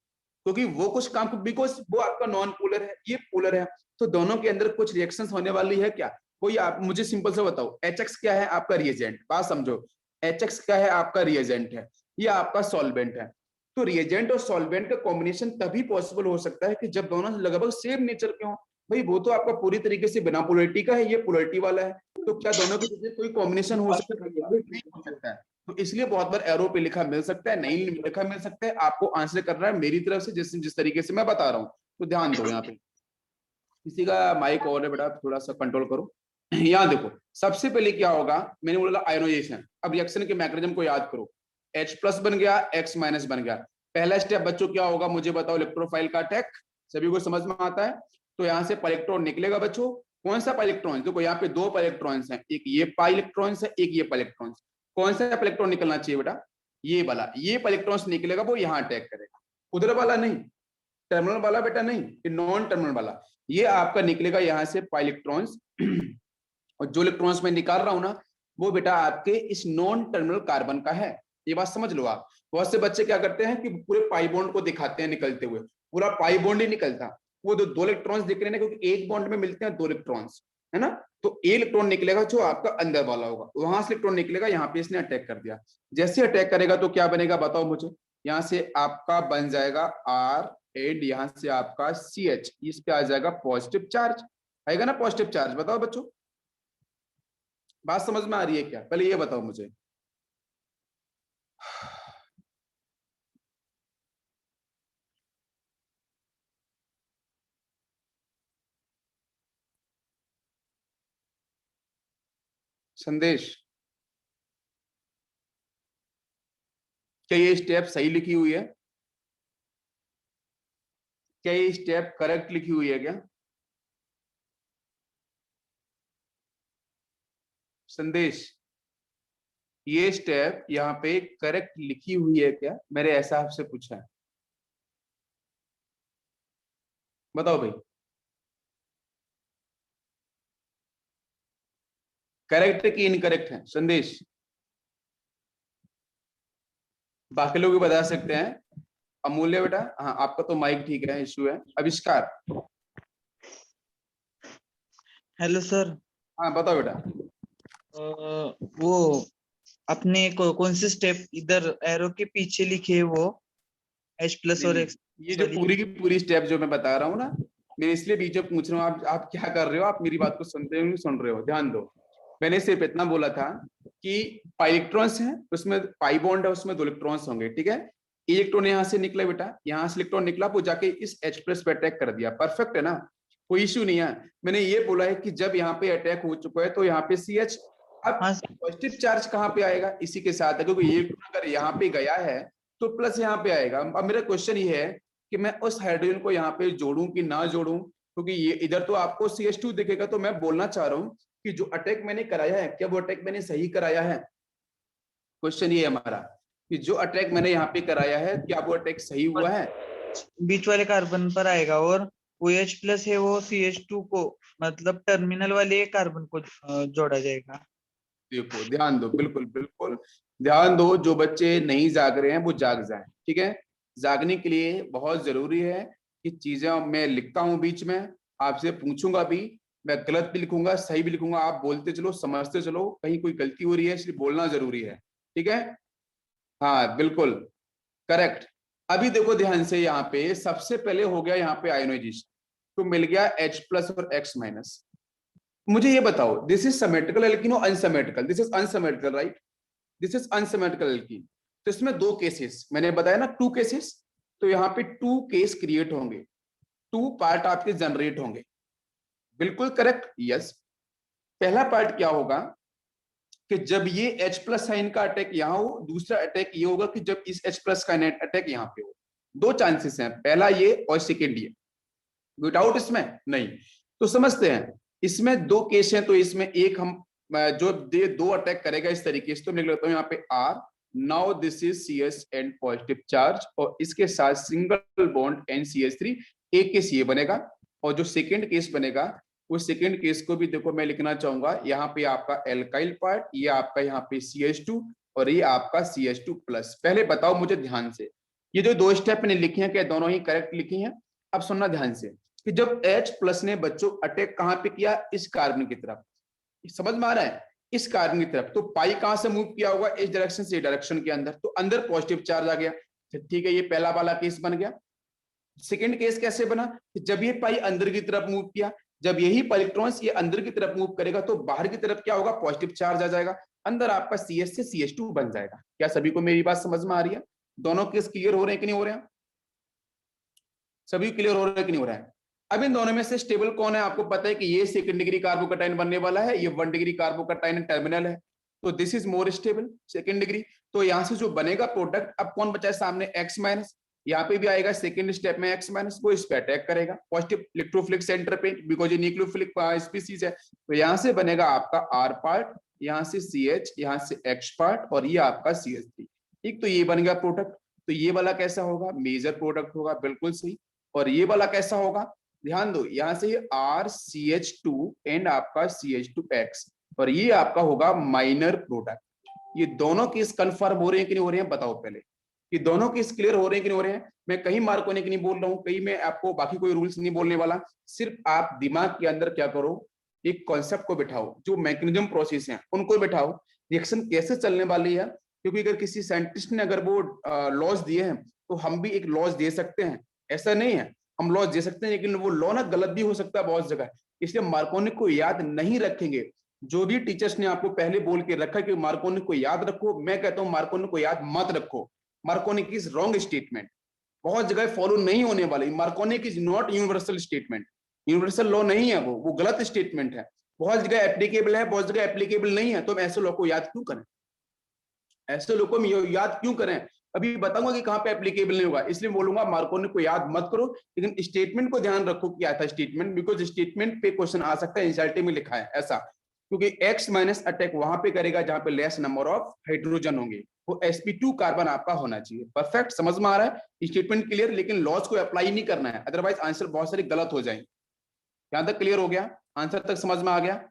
S1: क्योंकि वो कुछ काम, बिकॉज वो आपका नॉन पोलर है, ये पोलर है, तो दोनों के अंदर कुछ रिएक्शंस होने वाली है क्या, कोई आप मुझे सिंपल से बताओ। HX क्या है? आपका रिएजेंट, बात समझो, HX क्या है? आपका रिएजेंट है, ये आपका सॉल्वेंट है। तो रिएजेंट और सॉल्वेंट का कॉम्बिनेशन तभी पॉसिबल हो सकता है कि जब दोनों लगभग सेम नेचर के हों। भाई वो तो आपका पूरी तरीके से बिना पोलरिटी का है, ये पोलरिटी वाला है, तो क्या दोनों के बीच कोई कॉम्बिनेशन हो सकता है? नहीं हो सकता है। तो इसलिए बहुत बार एरो पे लिखा मिल सकता है, नहीं लिखा मिल सकता है, आपको आंसर करना है मेरी तरफ से जिस जिस तरीके से मैं बता रहा हूँ। तो ध्यान दो, यहाँ पे किसी का माइक और है बेटा, थोड़ा सा कंट्रोल करो। यहाँ देखो सबसे पहले क्या होगा, मैंने बोला आयोनाइजेशन। अब रिएक्शन के मैकेनिज्म को याद करो, H+ बन गया, X- बन गया। पहला स्टेप बच्चों क्या होगा मुझे बताओ, इलेक्ट्रोफाइल का अटैक, सभी को समझ में आता है। तो यहाँ से इलेक्ट्रॉन निकलेगा बच्चों, कौन सा इलेक्ट्रॉन, देखो यहाँ पे 2 इलेक्ट्रॉन्स हैं, एक ये इलेक्ट्रॉन्स है, एक ये इलेक्ट्रॉन्स। कौन सा इलेक्ट्रॉन निकलना चाहिए बेटा? ये वाला, ये इलेक्ट्रॉन्स निकलेगा, वो यहाँ अटैक करेगा, उधर वाला नहीं, टर्मिनल वाला बेटा नहीं, ये नॉन टर्मिनल वाला, ये आपका निकलेगा यहाँ से इलेक्ट्रॉन्स। और जो इलेक्ट्रॉन्स मैं निकाल रहा हूं ना, वो बेटा आपके इस नॉन टर्मिनल कार्बन का है, ये बात समझ लो आप। बहुत से बच्चे क्या करते हैं कि पूरे पाई बॉन्ड को दिखाते हैं निकलते हुए, पूरा पाई बॉन्ड ही निकलता, वो 2 इलेक्ट्रॉन्स दिख रहे हैं, क्योंकि एक बॉन्ड में मिलते हैं 2 इलेक्ट्रॉन्स, है ना। तो ए इलेक्ट्रॉन निकलेगा जो आपका अंदर वाला होगा, वहां से इलेक्ट्रॉन निकलेगा, यहाँ पे इसने अटैक कर दिया। जैसे अटैक करेगा तो क्या बनेगा बताओ मुझे, यहाँ से आपका बन जाएगा R, एंड यहाँ से आपका CH, इस पे आ जाएगा पॉजिटिव चार्ज, आएगा ना पॉजिटिव चार्ज। बताओ बच्चों बात समझ में आ रही है क्या? पहले ये बताओ मुझे। संदेश, क्या ये स्टेप सही लिखी हुई है? क्या ये स्टेप करेक्ट लिखी हुई है क्या? संदेश, ये स्टेप यहाँ पे करेक्ट लिखी हुई है क्या? मेरे ऐसा आपसे पूछा है, बताओ भाई। करेक्ट है कि इनकरेक्ट है? संदेश, बाकी लोग भी बता सकते हैं। अमूल्य बेटा, हाँ आपका तो माइक ठीक है, इशू है। आविष्कार,
S2: हेलो सर।
S1: हाँ बताओ बेटा।
S2: वो अपने कौन से स्टेप इधर एरो के पीछे लिखे है वो H+
S1: नहीं
S2: और
S1: नहीं,
S2: X
S1: ये जो
S2: वाली?
S1: पूरी की पूरी स्टेप जो मैं बता रहा हूँ ना, मैं इसलिए बीच में पूछ रहा हूँ, आप क्या कर रहे हो, आप मेरी बात को सुनते हो नहीं सुन रहे हो, ध्यान दो। मैंने सिर्फ इतना बोला था कि पाई इलेक्ट्रॉन्स है, उसमें पाई बॉन्ड है, उसमें 2 इलेक्ट्रॉन्स होंगे, ठीक है। इलेक्ट्रॉन यहां से निकला बेटा, यहां से इलेक्ट्रॉन निकला, वो जाके इस H प्लस पे अटैक कर दिया, परफेक्ट है ना, कोई इश्यू नहीं है। मैंने ये बोला है कि जब यहाँ पे अटैक हो चुका है तो यहाँ पे CH, अब
S2: हाँ
S1: पॉजिटिव चार्ज कहाँ पे आएगा, इसी के साथ है, क्योंकि ये अगर यहाँ पे गया है तो प्लस यहाँ पे आएगा। अब मेरा क्वेश्चन ये है कि मैं उस हाइड्रोजन को यहाँ पे जोड़ूं कि ना जोड़ूं, क्योंकि ये इधर तो आपको CH2 दिखेगा। तो मैं बोलना चाह रहा हूँ कि जो अटैक मैंने कराया है, क्या वो अटैक मैंने सही कराया है? क्वेश्चन ये है हमारा कि जो अटैक मैंने यहाँ पे कराया है, क्या वो अटैक सही हुआ है?
S2: बीच वाले कार्बन पर आएगा, और वो H प्लस है वो CH2 को, मतलब टर्मिनल वाले कार्बन को जोड़ा जाएगा।
S1: देखो ध्यान दो, बिल्कुल बिल्कुल ध्यान दो, जो बच्चे नहीं जाग रहे हैं वो जाग जाएं, ठीक है। जागने के लिए बहुत जरूरी है कि चीजें मैं लिखता हूं बीच में, आपसे पूछूंगा भी, मैं गलत भी लिखूंगा सही भी लिखूंगा, आप बोलते चलो समझते चलो, कहीं कोई गलती हो रही है इसलिए बोलना जरूरी है, ठीक है। हाँ बिल्कुल करेक्ट। अभी देखो ध्यान से, यहाँ पे सबसे पहले हो गया यहाँ पे आयोनाइजेशन, तो मिल गया H प्लस और X माइनस। मुझे ये बताओ, दिस इज सिमेट्रिकल एल्कीन और unsymmetrical? This is unsymmetrical, right? This is unsymmetrical alkene. तो इसमें 2 केसेस मैंने बताया ना, 2 केसेस, तो यहाँ पे 2 केस क्रिएट होंगे, 2 पार्ट आपके जनरेट होंगे, बिल्कुल करेक्ट, यस। पहला पार्ट क्या होगा कि जब ये H प्लस साइन का अटैक यहाँ हो, दूसरा अटैक ये होगा कि जब इस H प्लस का अटैक यहाँ पे हो। 2 चांसेस हैं, पहला ये और सेकेंड ये, विदाउट इसमें नहीं। तो समझते हैं, इसमें 2 केस हैं, तो इसमें एक हम जो दे 2 अटैक करेगा इस तरीके से, तो लिख लेता हूं यहाँ पे R। Now this is CS and positive charge, और इसके साथ सिंगल बॉन्ड NCH3, एक केस ये बनेगा। और जो सेकेंड केस बनेगा, उस सेकेंड केस को भी देखो मैं लिखना चाहूंगा, यहाँ पे आपका एल्काइल पार्ट, ये आपका यहाँ पे CH2 और ये आपका CH2 प्लस। पहले बताओ मुझे ध्यान से, ये जो 2 स्टेप मैंने लिखी हैं क्या दोनों ही करेक्ट लिखी हैं? अब सुनना ध्यान से कि जब H प्लस ने बच्चों अटैक कहां पे किया, इस कार्बन की तरफ, समझ में आ रहा है, इस कार्बन की तरफ, तो पाई कहां से मूव किया होगा, इस डायरेक्शन से डायरेक्शन के अंदर, तो अंदर पॉजिटिव चार्ज आ गया, ठीक है, ये पहला वाला केस बन गया। सेकंड केस कैसे बना कि जब ये पाई अंदर की तरफ मूव किया, जब यही इलेक्ट्रॉन्स ये अंदर की तरफ मूव करेगा तो बाहर की तरफ क्या होगा, पॉजिटिव चार्ज आ जाएगा, अंदर आपका CH से CH2 बन जाएगा। क्या सभी को मेरी बात समझ में आ रही है? दोनों केस क्लियर हो रहे हैं कि नहीं हो रहे हैं? सभी क्लियर हो रहा है कि नहीं हो रहा है? अब इन दोनों में से स्टेबल कौन है? आपको पता है कि ये सेकंड डिग्री कार्बोकटाइन बनने वाला है, ये 1 डिग्री कार्बोकटाइन टर्मिनल है, तो this is more stable second degree. तो यहां से जो बनेगा प्रोडक्ट, अब कौन बचा है सामने, X माइनस, यहाँ पे भी आएगा सेकंड स्टेप में X माइनस, वो इस पे अटैक करेगा पॉजिटिव इलेक्ट्रोफिलिक सेंटर पे, बिकॉज ये न्यूक्लियोफिलिक स्पीसीज है। तो यहाँ से बनेगा आपका R पार्ट, यहाँ से CH, यहाँ से X पार्ट, और ये आपका CH3, ठीक। तो ये बन गया प्रोडक्ट। तो ये वाला कैसा होगा, मेजर प्रोडक्ट होगा, बिल्कुल सही। और ये वाला कैसा होगा, ध्यान दो, यहां से ये RCH2 एंड आपका CH2X, और ये आपका होगा माइनर प्रोडक्ट। ये दोनों केस कंफर्म हो रहे हैं कि नहीं हो रहे हैं, बताओ पहले, ये दोनों केस क्लियर हो रहे हैं कि नहीं हो रहे हैं? मैं कहीं मार्क होने की नहीं बोल रहा हूं, कहीं मैं आपको बाकी कोई रूल्स नहीं बोलने वाला, सिर्फ आप दिमाग के अंदर क्या करो, एक कॉन्सेप्ट को बिठाओ, जो मैकेनिज्म प्रोसेस है उनको बिठाओ, रिएक्शन कैसे चलने वाली है। क्योंकि अगर किसी साइंटिस्ट ने अगर वो लॉज दिए हैं, तो हम भी एक लॉज दे सकते हैं, ऐसा नहीं है, हम लॉज दे सकते हैं, लेकिन वो लॉ ना गलत भी हो सकता है बहुत जगह, इसलिए मार्कोनिक को याद नहीं रखेंगे। जो भी टीचर्स ने आपको पहले बोल के रखा कि मार्कोनिक को याद रखो, मैं कहता हूं मार्कोनिक को याद मत रखो। मार्कोनिक इज रॉन्ग स्टेटमेंट, बहुत जगह फॉलो नहीं होने वाली। मार्कोनिक is not universal statement, universal law नहीं है, वो गलत स्टेटमेंट है। बहुत जगह एप्लीकेबल है, बहुत जगह एप्लीकेबल नहीं है, तो हम ऐसे लॉ को याद क्यों करें, ऐसे लोग को याद क्यों करें? अभी बताऊंगा कि कहां पे एप्लीकेबल नहीं होगा, इसलिए बोलूंगा मार्कोनिक को याद मत करो, लेकिन स्टेटमेंट को ध्यान रखो क्या था स्टेटमेंट, बिकॉज स्टेटमेंट पे क्वेश्चन आ सकता है, एनसीईआरटी में लिखा है ऐसा, क्योंकि X माइनस अटैक वहां पे करेगा जहां पे लेस नंबर ऑफ हाइड्रोजन होंगे, वो sp2 कार्बन आपका होना चाहिए। परफेक्ट, समझ में आ रहा है, स्टेटमेंट क्लियर, लेकिन लॉज को अप्लाई नहीं करना है, अदरवाइज आंसर बहुत सारे गलत हो जाएंगे। यहां तक क्लियर हो गया, आंसर तक समझ में आ गया?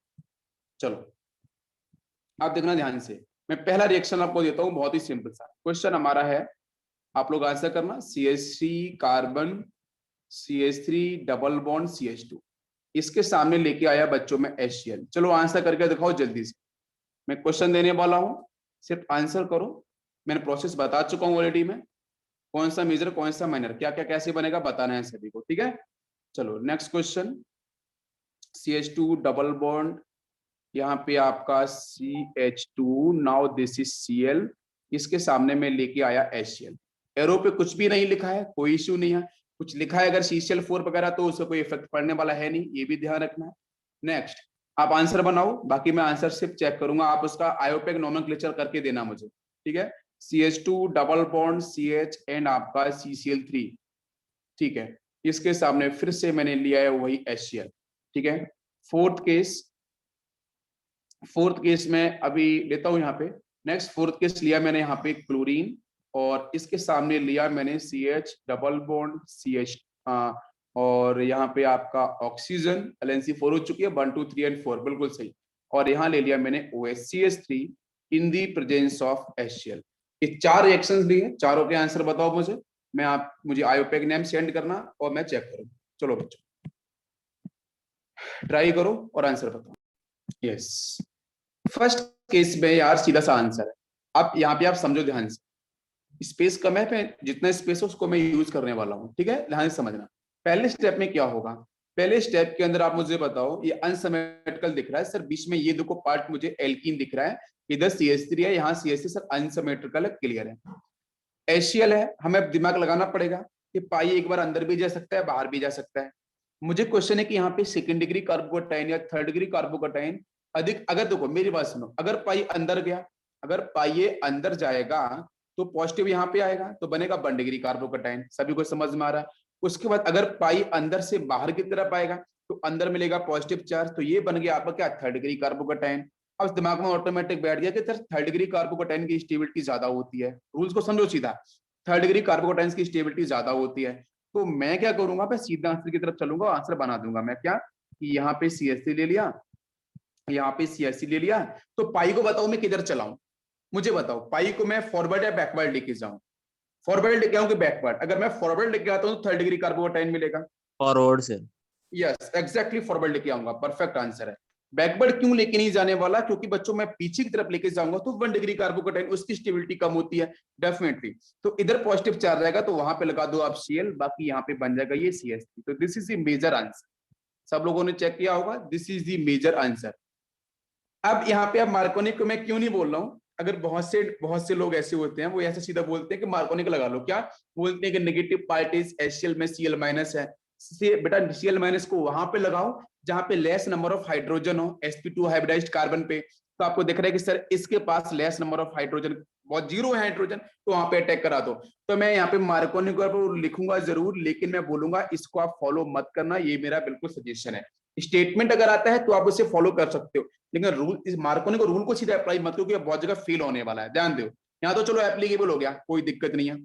S1: चलो आप देखना ध्यान से, मैं पहला रिएक्शन आपको देता हूं, बहुत ही सिंपल सा क्वेश्चन हमारा है, आप लोग आंसर करना। CH3 carbon, CH3 double bond CH2, इसके सामने लेके आया बच्चों में HCl। चलो आंसर करके दिखाओ जल्दी से, मैं क्वेश्चन देने वाला हूं, सिर्फ आंसर करो। मैंने प्रोसेस बता चुका हूं ऑलरेडी में, कौन सा मेजर कौन सा माइनर, क्या क्या कैसे बनेगा बताना है सभी को, ठीक है। चलो next question, CH2 double bond यहाँ पे आपका CH2, now this is Cl, इसके सामने में लेके आया HCl। एरो पे कुछ भी नहीं लिखा है, कोई इश्यू नहीं है। कुछ लिखा है अगर CCl4 वगैरह तो उससे कोई इफेक्ट पड़ने वाला है नहीं, ये भी ध्यान रखना है। नेक्स्ट, आप आंसर बनाओ, बाकी मैं आंसर सिर्फ चेक करूंगा, आप उसका आयोपेक नोमेनक्लेचर करके देना मुझे, ठीक है। CH2 double bond CH and आपका CCl3, ठीक है। इसके सामने फिर से मैंने लिया है वही HCl, ठीक है। फोर्थ केस में अभी लेता हूं यहाँ पे। नेक्स्ट फोर्थ केस लिया मैंने यहाँ पे क्लोरीन, और इसके सामने लिया मैंने CH डबल बॉन्ड CH, और यहाँ पे आपका ऑक्सीजन LNC4 हो चुकी है, 1 2 3 एंड 4, बिल्कुल सही। और यहाँ ले लिया मैंने OH CH3 in the presence of HCl। ये 4 रिएक्शंस लिए, चारों के आंसर बताओ मुझे। मुझे आयोपेक नेम सेंड करना और मैं चेक करूँ। चलो बच्चों ट्राई करो और आंसर बताओ। यस, फर्स्ट केस में यार सीधा सा आंसर है। अब यहाँ पे आप समझो ध्यान से, स्पेस कम है पे, जितना स्पेस है उसको मैं यूज करने वाला हूँ, ठीक है। ध्यान से समझना, पहले स्टेप में क्या होगा। पहले स्टेप के अंदर आप मुझे बताओ, ये अनसिमेट्रिकल दिख रहा है सर, बीच में ये देखो पार्ट मुझे एल्कीन दिख रहा है, इधर CH3 है, यहाँ CH3 सर अनसिमेट्रिकल है, क्लियर है। HCl है, हमें दिमाग लगाना पड़ेगा कि पाई एक बार अंदर भी जा सकता है, बाहर भी जा सकता है। मुझे क्वेश्चन है कि यहाँ पे सेकंड डिग्री कार्बोकैटायन या थर्ड डिग्री कार्बोकैटायन अधिक, अगर देखो मेरी बात सुनो, अगर पाई अंदर गया, अगर पाई अंदर जाएगा तो पॉजिटिव यहाँ पे आएगा, तो बनेगा 1 डिग्री कार्बोकैटायन। सभी को समझ में आ रहा है। उसके बाद अगर पाई अंदर से बाहर की तरफ आएगा तो अंदर मिलेगा पॉजिटिव चार्ज, तो ये बन गया आपका क्या, थर्ड डिग्री कार्बोकैटायन। अब दिमाग में ऑटोमेटिक बैठ गया कि सर थर्ड डिग्री कार्बोकैटायन की स्टेबिलिटी ज्यादा होती है, रूल्स को समझो सीधा, थर्ड डिग्री कार्बोकैटायन की स्टेबिलिटी ज्यादा होती है। तो मैं क्या करूंगा, मैं सीधा आंसर की तरफ चलूंगा, आंसर बना दूंगा मैं क्या, कि यहाँ पे CH3 ले लिया, यहाँ पे CH3 ले लिया, तो पाई को बताओ मैं किधर चलाऊं, मुझे बताओ पाई को मैं फॉरवर्ड या बैकवर्ड लेके जाऊं। फॉरवर्ड लेके आऊं कि बैकवर्ड, अगर मैं फॉरवर्ड लेके आता हूं तो थर्ड डिग्री कार्बोकैटायन मिलेगा।
S3: फॉरवर्ड से।
S1: यस एग्जैक्टली, फॉरवर्ड लेके आऊंगा, परफेक्ट आंसर है। बैकवर्ड क्यों लेके नहीं जाने वाला, क्योंकि बच्चों मैं पीछे की तरफ लेके जाऊंगा तो 1 डिग्री कार्बोकैटायन उसकी स्टेबिलिटी कम होती है डेफिनेटली। तो इधर पॉजिटिव चार्ज रहेगा तो वहां पे लगा दो आप Cl, बाकी यहाँ पे बन जाएगा ये CH3। तो this is the major answer. सब लोगों ने चेक किया होगा, this is the major answer. अब यहाँ पे अब मार्कोनिक को मैं क्यों नहीं बोल रहा हूँ, अगर बहुत से लोग ऐसे होते हैं, वो ऐसे सीधा बोलते हैं कि मार्कोनिक लगा लो, क्या बोलते हैं कि नेगेटिव पार्ट इज HCl में Cl माइनस है। बेटा Cl माइनस को वहां पे लगाओ जहां पे लेस नंबर ऑफ हाइड्रोजन हो, sp2 हाइब्रिडाइज्ड कार्बन पे। तो आपको दिख रहा है कि सर इसके पास लेस नंबर ऑफ हाइड्रोजन, बहुत जीरो है हाइड्रोजन, तो वहां पे अटैक करा दो। तो मैं यहाँ पे मार्कोनिक लिखूंगा जरूर, लेकिन मैं बोलूंगा इसको आप फॉलो मत करना, ये मेरा बिल्कुल सजेशन है। स्टेटमेंट अगर आता है तो आप उसे फॉलो कर सकते हो, लेकिन रूल, इस मार्कोनिक रूल को सीधा अप्लाई मत करो, क्योंकि बहुत जगह फेल होने वाला है, ध्यान दो। यहाँ तो चलो एप्लीकेबल हो गया, कोई दिक्कत नहीं है।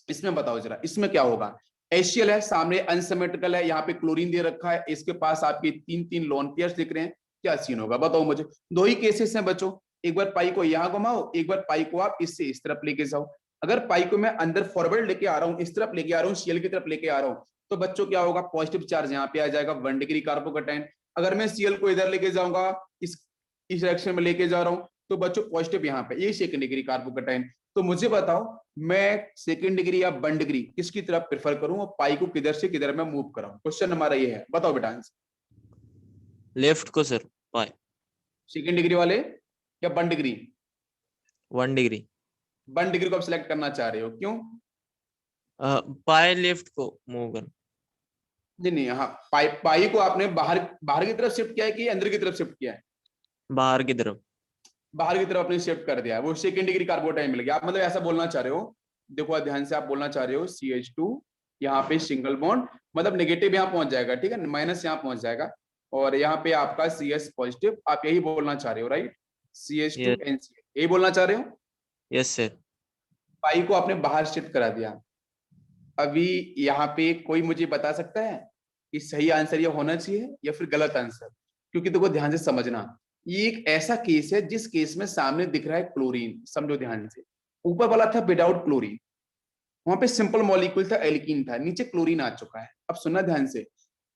S1: इसमें बताओ जरा, इसमें क्या होगा। HCl है, सामने अनसिमेट्रिकल है, यहाँ पे क्लोरीन दे रखा है, इसके पास आपके 3 लोन पेयर्स दिख रहे हैं, क्या सीन होगा बताओ मुझे। दो ही केसेस हैं बच्चों, एक बार पाई को यहाँ घुमाओ, एक बार पाई को आप इससे इस तरफ लेके जाओ। अगर पाई को मैं अंदर फॉरवर्ड लेके आ रहा हूँ, इस तरफ लेके आ रहा हूँ, Cl की तरफ लेके आ रहा हूँ, तो बच्चों क्या होगा, पॉजिटिव चार्ज यहाँ पे आ जाएगा 1 डिग्री कार्बोकैटायन। अगर मैं Cl को इधर लेके जाऊंगा, इस डायरेक्शन में लेके जा रहा हूँ, तो बच्चों पॉजिटिव यहाँ पे, ये सेकंड डिग्री कार्बोकैटायन। तो मुझे बताओ मैं सेकंड डिग्री या 1 डिग्री किसकी तरफ प्रेफर करूं, और पाई को किधर से किधर मैं मूव कराऊं। क्वेश्चन हमारा ये है, बताओ बेटा आंसर।
S3: लेफ्ट को सर, पाई।
S1: सेकंड डिग्री वाले या 1 डिग्री?
S3: 1 डिग्री।
S1: 1 डिग्री को आप सिलेक्ट करना चाह रहे हो, क्यों?
S3: पाई लेफ्ट को मूव कर।
S1: नहीं, हाँ पाई को आपने बाहर की तरफ शिफ्ट किया है कि अंदर की तरफ शिफ्ट किया है?
S3: बाहर की तरफ।
S1: बाहर की तरफ आपने शिफ्ट कर दिया, वो सेकंड डिग्री कार्बोकैटायन मिल गया। आप मतलब ऐसा बोलना चाह रहे हो, देखो ध्यान से आप बोलना चाह रहे हो, CH2 यहाँ पे सिंगल बॉन्ड, मतलब नेगेटिव यहाँ पहुंच जाएगा, ठीक है, माइनस यहाँ पहुंच जाएगा, और यहाँ पे आपका CS पॉजिटिव, आप यही बोलना चाह रहे हो राइट, CH2 NCl, यही बोलना चाह रहे हो?
S3: Yes sir.
S1: पाई को आपने बाहर शिफ्ट करा दिया। अभी यहाँ पे कोई मुझे बता सकता है कि सही आंसर ये होना चाहिए या फिर गलत आंसर? क्योंकि देखो ध्यान से समझना, ये एक ऐसा केस है जिस केस में सामने दिख रहा है क्लोरीन, समझो ध्यान से। ऊपर वाला था विदाउट क्लोरीन, वहां पे सिंपल मॉलिक्यूल था, एल्कीन था, नीचे क्लोरीन आ चुका है। अब सुनना ध्यान से,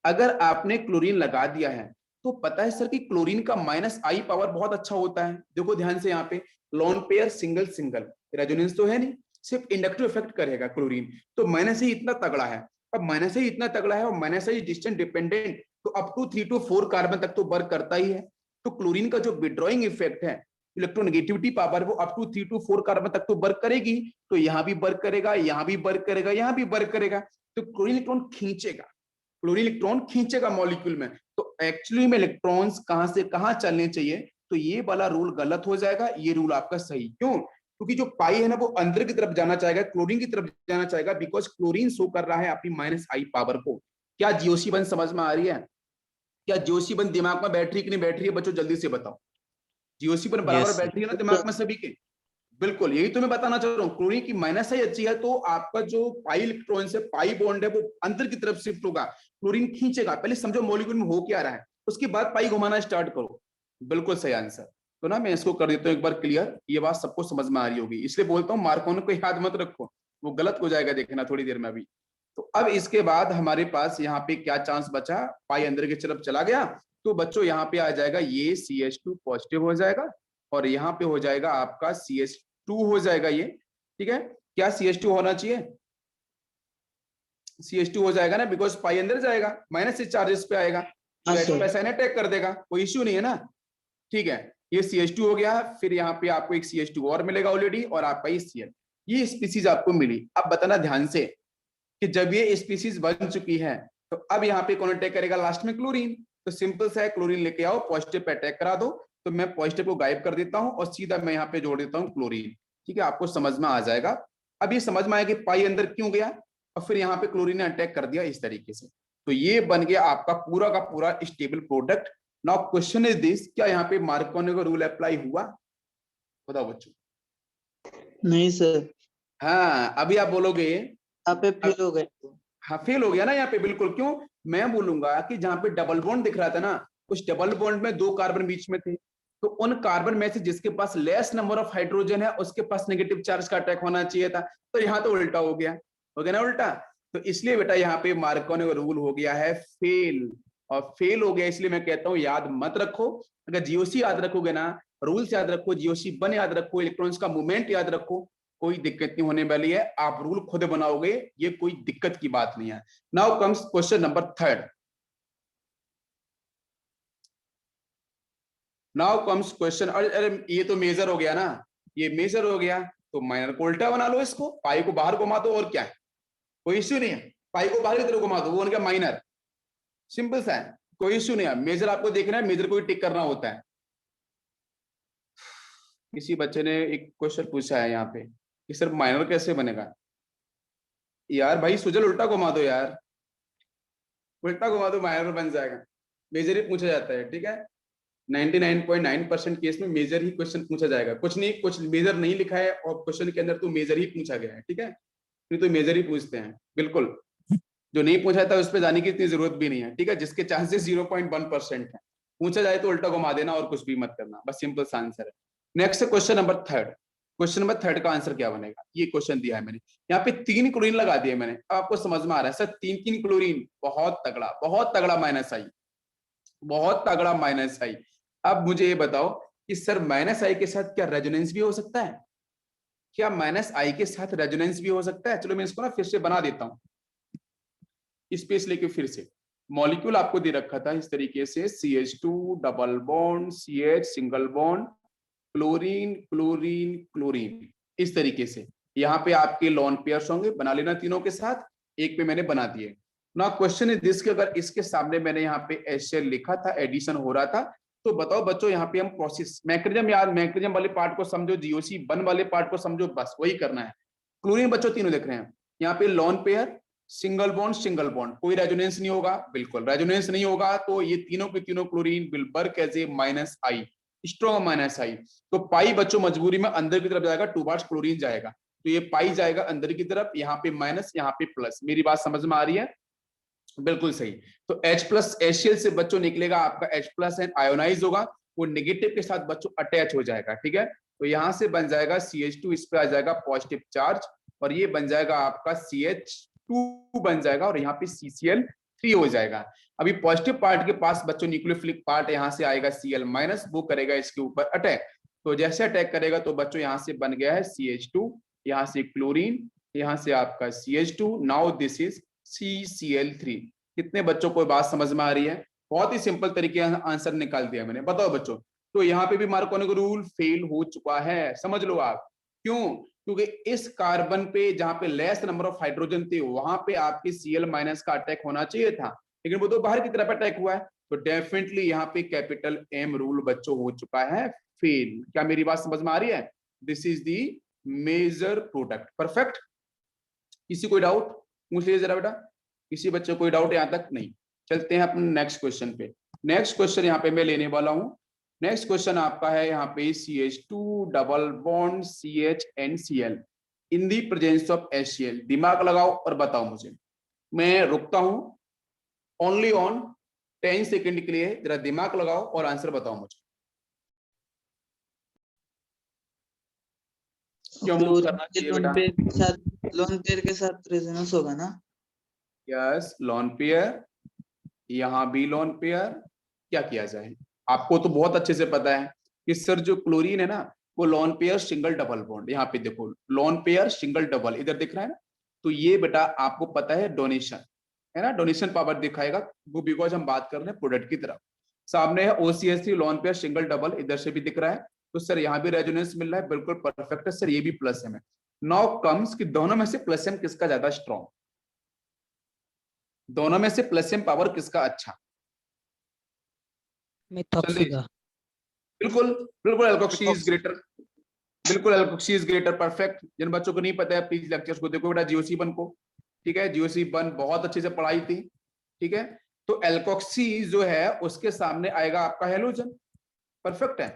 S1: अगर आपने क्लोरीन लगा दिया है तो पता है सर कि क्लोरीन का -I पावर बहुत अच्छा होता है। देखो ध्यान से, यहाँ पे lone pair single single, resonance तो है नहीं, सिर्फ इंडक्टिव इफेक्ट करेगा क्लोरीन, तो माइनस ही इतना तगड़ा है। अब माइनस ही इतना तगड़ा है और माइनस ही डिस्टेंस डिपेंडेंट, तो अप टू 3 to 4 कार्बन तक तो वर्क करता ही है। तो क्लोरीन का जो विड्रॉइंग इफेक्ट है, इलेक्ट्रोनेगेटिविटी पावर, वो अप टू 3 to 4 कार्बन तक तो वर्क करेगी, तो यहां भी वर्क करेगा, यहां भी वर्क करेगा, यहां भी वर्क करेगा, तो क्लोरीन इलेक्ट्रॉन खींचेगा मॉलिक्यूल में। तो एक्चुअली में इलेक्ट्रॉन्स कहां से कहां चलने चाहिए, तो ये वाला रूल गलत हो जाएगा, ये रूल आपका सही। क्यों? क्योंकि जो पाई है ना वो अंदर की तरफ जाना चाहेगा, क्लोरीन की तरफ जाना चाहेगा, बिकॉज क्लोरीन शो कर रहा है अपनी -I पावर को। क्या जीओसी1 समझ में आ रही है? क्या जीओसी1 दिमाग में बैठ रही कि नहीं बैठ रही है बच्चों, जल्दी से बताओ। जीओसी1 बराबर
S3: Yes, sir.
S1: बैठ रही है ना दिमाग में सभी के? बिल्कुल, यही तो मैं बताना चाह रहा हूँ। क्लोरीन की -I अच्छी है तो आपका जो पाई इलेक्ट्रॉन से पाई बॉन्ड है वो अंदर की तरफ शिफ्ट होगा, क्लोरीन खींचेगा। पहले समझो मॉलिक्यूल में हो क्या रहा है, उसके बाद पाई घुमाना स्टार्ट करो। बिल्कुल सही आंसर। तो ना मैं इसको कर देता हूँ एक बार क्लियर, ये बात सबको समझ में आ रही होगी, इसलिए बोलता हूँ मार्कों को याद मत रखो, वो गलत हो जाएगा, देखना थोड़ी देर में अभी। तो अब इसके बाद हमारे पास यहाँ पे क्या चांस बचा, पाई अंदर की तरफ चला गया, तो बच्चों यहाँ पे आ जाएगा ये CH2 पॉजिटिव हो जाएगा, और यहाँ पे हो जाएगा आपका CH2 हो जाएगा ये। ठीक है, क्या CH2 होना चाहिए? CH2 हो जाएगा ना, बिकॉज पाई अंदर जाएगा, माइनस से चार्जेस पे आएगा, तो
S2: हाँ,
S1: H
S2: सर।
S1: पैसा अटैक कर देगा, कोई इश्यू नहीं है ना। ठीक है, ये CH2 हो गया, फिर यहाँ पे आपको एक CH2 और मिलेगा ऑलरेडी, और आपका ये Cl, ये स्पीसीज आपको मिली। अब बताना ध्यान से कि जब ये स्पीसीज बन चुकी है, तो अब यहाँ पे कौन अटैक करेगा लास्ट में? क्लोरीन। तो सिंपल सा है, क्लोरीन लेके आओ, पॉजिटिव पे अटैक करा दो। तो मैं पॉजिटिव को गायब कर देता हूं और सीधा मैं यहाँ पे जोड़ देता हूँ क्लोरीन। ठीक है, आपको समझ में आ जाएगा। अब ये समझ में आया कि पाई अंदर क्यों गया, और फिर यहाँ पे क्लोरीन ने अटैक कर दिया इस तरीके से। तो ये बन गया आपका पूरा का पूरा stable product. Now question is this, क्या यहाँ पे मार्कोनी का रूल अप्लाई हुआ? बताओ बच्चों।
S2: नहीं सर,
S1: हाँ, अभी आप बोलोगे
S2: यहाँ पे फेल हो गए।
S1: हाँ फेल हो गया ना यहाँ पे, बिल्कुल। क्यों? मैं बोलूंगा कि जहां पे डबल बॉन्ड दिख रहा था ना, उस डबल बॉन्ड में 2 कार्बन बीच में थे, तो उन कार्बन में से जिसके पास लेस नंबर ऑफ हाइड्रोजन है उसके पास नेगेटिव चार्ज का अटैक होना चाहिए था। तो यहाँ तो उल्टा हो गया ना उल्टा। तो इसलिए बेटा यहाँ पे मार्कोनी का रूल हो गया है फेल, और फेल हो गया इसलिए मैं कहता हूँ याद मत रखो। अगर जीओसी याद रखोगे ना, रूल्स याद रखो, जीओसी1 याद रखो, इलेक्ट्रॉन्स का मूवमेंट याद रखो, कोई दिक्कत नहीं होने वाली है। आप रूल खुद बनाओगे, ये कोई दिक्कत की बात नहीं है। Now comes question number 3। Now comes question, अरे ये तो मेजर हो गया ना, ये मेजर हो गया, तो माइनर को उल्टा बना लो, इसको पाई को बाहर घुमा दो, और क्या है, कोई इश्यू नहीं है। पाई को बाहर की तरफ घुमा दो, वो उनका माइनर, सिंपल सा है, कोई इश्यू नहीं है। मेजर आपको देखना है, मेजर को ही टिक करना होता है। किसी बच्चे ने एक क्वेश्चन पूछा है यहाँ पे कि सर माइनर कैसे बनेगा। यार भाई सुजल उल्टा घुमा दो यार, उल्टा घुमा दो, माइनर बन जाएगा। मेजर ही पूछा जाता है, ठीक है। 99.9% केस में मेजर ही क्वेश्चन पूछा जाएगा, कुछ नहीं, कुछ मेजर नहीं लिखा है और क्वेश्चन के अंदर तो मेजर ही पूछा गया है, ठीक है, फिर तो मेजर ही पूछते हैं, बिल्कुल। जो नहीं पूछा था उस पर जाने की इतनी जरूरत भी नहीं है, ठीक है, जिसके चांसेस 0.1% है। पूछा जाए तो उल्टा घुमा देना और कुछ भी मत करना, बस सिंपल सा आंसर है। Next question number 3। Question number 3 का आंसर क्या बनेगा? ये क्वेश्चन दिया है मैंने, यहाँ पे 3 क्लोरीन लगा दिए मैंने। अब आपको समझ में आ रहा है सर 3 क्लोरीन, बहुत तगड़ा, बहुत तगड़ा -I, बहुत तगड़ा -I। अब मुझे ये बताओ कि सर -I के साथ क्या रेजोनेंस भी हो सकता है? क्या -I के साथ रेजोनेंस भी हो सकता है? चलो मैं इसको ना फिर से बना देता हूँ, स्पेस लेके फिर से। मॉलिक्यूल आपको दे रखा था इस तरीके से, CH2 double bond, CH single bond, chlorine chlorine chlorine, इस तरीके से। यहाँ पे आपके लॉन पेयर्स होंगे, बना लेना तीनों के साथ, एक पे मैंने बना दिए। ना क्वेश्चन इज दिस कि अगर इसके सामने मैंने यहाँ पे HCl लिखा था, एडिशन हो रहा था, तो बताओ बच्चों यहाँ पे हम प्रोसेस मैकेनिज्म याद, मैकेनिज्म वाले पार्ट को समझो, GOC1 वाले पार्ट को समझो, बस वही करना है। क्लोरीन बच्चों तीनों देख रहे हैं यहाँ पे, लॉन पेयर, सिंगल बॉन्ड, कोई रेजोनेंस नहीं होगा, बिल्कुल रेजोनेंस नहीं होगा, तो ये तीनों के तीनों chlorine will work as a -I, strong -I। तो पाई बच्चों मजबूरी में अंदर की तरफ जाएगा, टूवर्ड्स क्लोरीन जाएगा, तो ये पाई जाएगा अंदर की तरफ, यहाँ पे माइनस, यहाँ पे प्लस। मेरी बात समझ में आ रही है? बिल्कुल सही। तो H+ HCl से बच्चों निकलेगा आपका H+ एंड आयोनाइज होगा, वो नेगेटिव के साथ बच्चों अटैच हो जाएगा, ठीक है। तो यहां से बन जाएगा CH2, इस पे आ जाएगा पॉजिटिव चार्ज, और ये बन जाएगा आपका CH2 बन जाएगा, और यहाँ पे CCl3 हो जाएगा। अभी पॉजिटिव पार्ट के पास बच्चों न्यूक्लियोफिलिक पार्ट यहाँ से आएगा Cl-, वो करेगा इसके ऊपर अटैक। तो जैसे अटैक करेगा तो बच्चों यहाँ से बन गया है CH2, यहाँ से क्लोरीन, यहाँ से आपका CH2, now this is CCl3। कितने बच्चों को बात समझ में आ रही है? बहुत ही सिंपल तरीके आंसर निकाल दिया मैंने। बताओ बच्चों, तो यहाँ पे भी मार्कोनी रूल फेल हो चुका है, समझ लो आप। क्यों? क्योंकि इस कार्बन पे जहां पे लेस नंबर ऑफ हाइड्रोजन थे वहां पे आपके Cl- का अटैक होना चाहिए था, लेकिन वो तो बाहर की तरफ अटैक हुआ है, तो डेफिनेटली यहाँ पे कैपिटल M रूल बच्चों हो चुका है फेल। क्या मेरी बात समझ में आ रही है? This is the major product. Perfect. किसी कोई डाउट पूछ लीजिए जरा बेटा, किसी बच्चे को कोई डाउट यहां तक? नहीं। चलते हैं अपने नेक्स्ट क्वेश्चन पे। नेक्स्ट क्वेश्चन यहाँ पे मैं लेने वाला हूं। नेक्स्ट क्वेश्चन आपका है यहाँ पे CH2 double bond CHNCl in the presence of HCl। दिमाग लगाओ और बताओ मुझे। मैं रुकता हूं ओनली ऑन 10 सेकेंड के लिए, जरा दिमाग लगाओ और आंसर बताओ मुझे। क्यों मूव करना चाहिए बेटा?
S2: लोन पेयर के साथ रेजोनेंस होगा ना?
S1: यस, लॉन पेयर, यहाँ भी लॉन पेयर। क्या किया जाए? आपको तो बहुत अच्छे से पता है कि सर जो क्लोरीन है ना वो lone pair single double bond, यहाँ पे देखो लॉन पेयर सिंगल डबल इधर दिख रहा है ना, तो ये बेटा आपको पता है डोनेशन है ना, डोनेशन पावर दिखाएगा वो, बिकॉज हम बात कर रहे हैं प्रोडक्ट की तरफ। सामने है OCH3 lone pair single double, इधर से भी दिख रहा है, तो सर यहाँ भी रेजोनेंस मिल रहा है, बिल्कुल परफेक्ट है सर, ये भी प्लस एम है। नाउ कम्स कि दोनों में से प्लस एम किसका ज्यादा स्ट्रॉन्ग, दोनों में से प्लस एम पावर किसका अच्छा?
S4: मिथॉक्सी का।
S1: बिल्कुल बिल्कुल, एल्कोक्सी इज ग्रेटर, बिल्कुल एल्कोक्सी इज ग्रेटर, परफेक्ट। जिन बच्चों को नहीं पता है प्लीज लेक्चर्स को देखो बेटा, GOC1 को, ठीक है, GOC1 बहुत अच्छे से पढ़ाई थी, ठीक है। तो एल्कोक्सी जो है उसके सामने आएगा आपका हेलोजन, परफेक्ट है।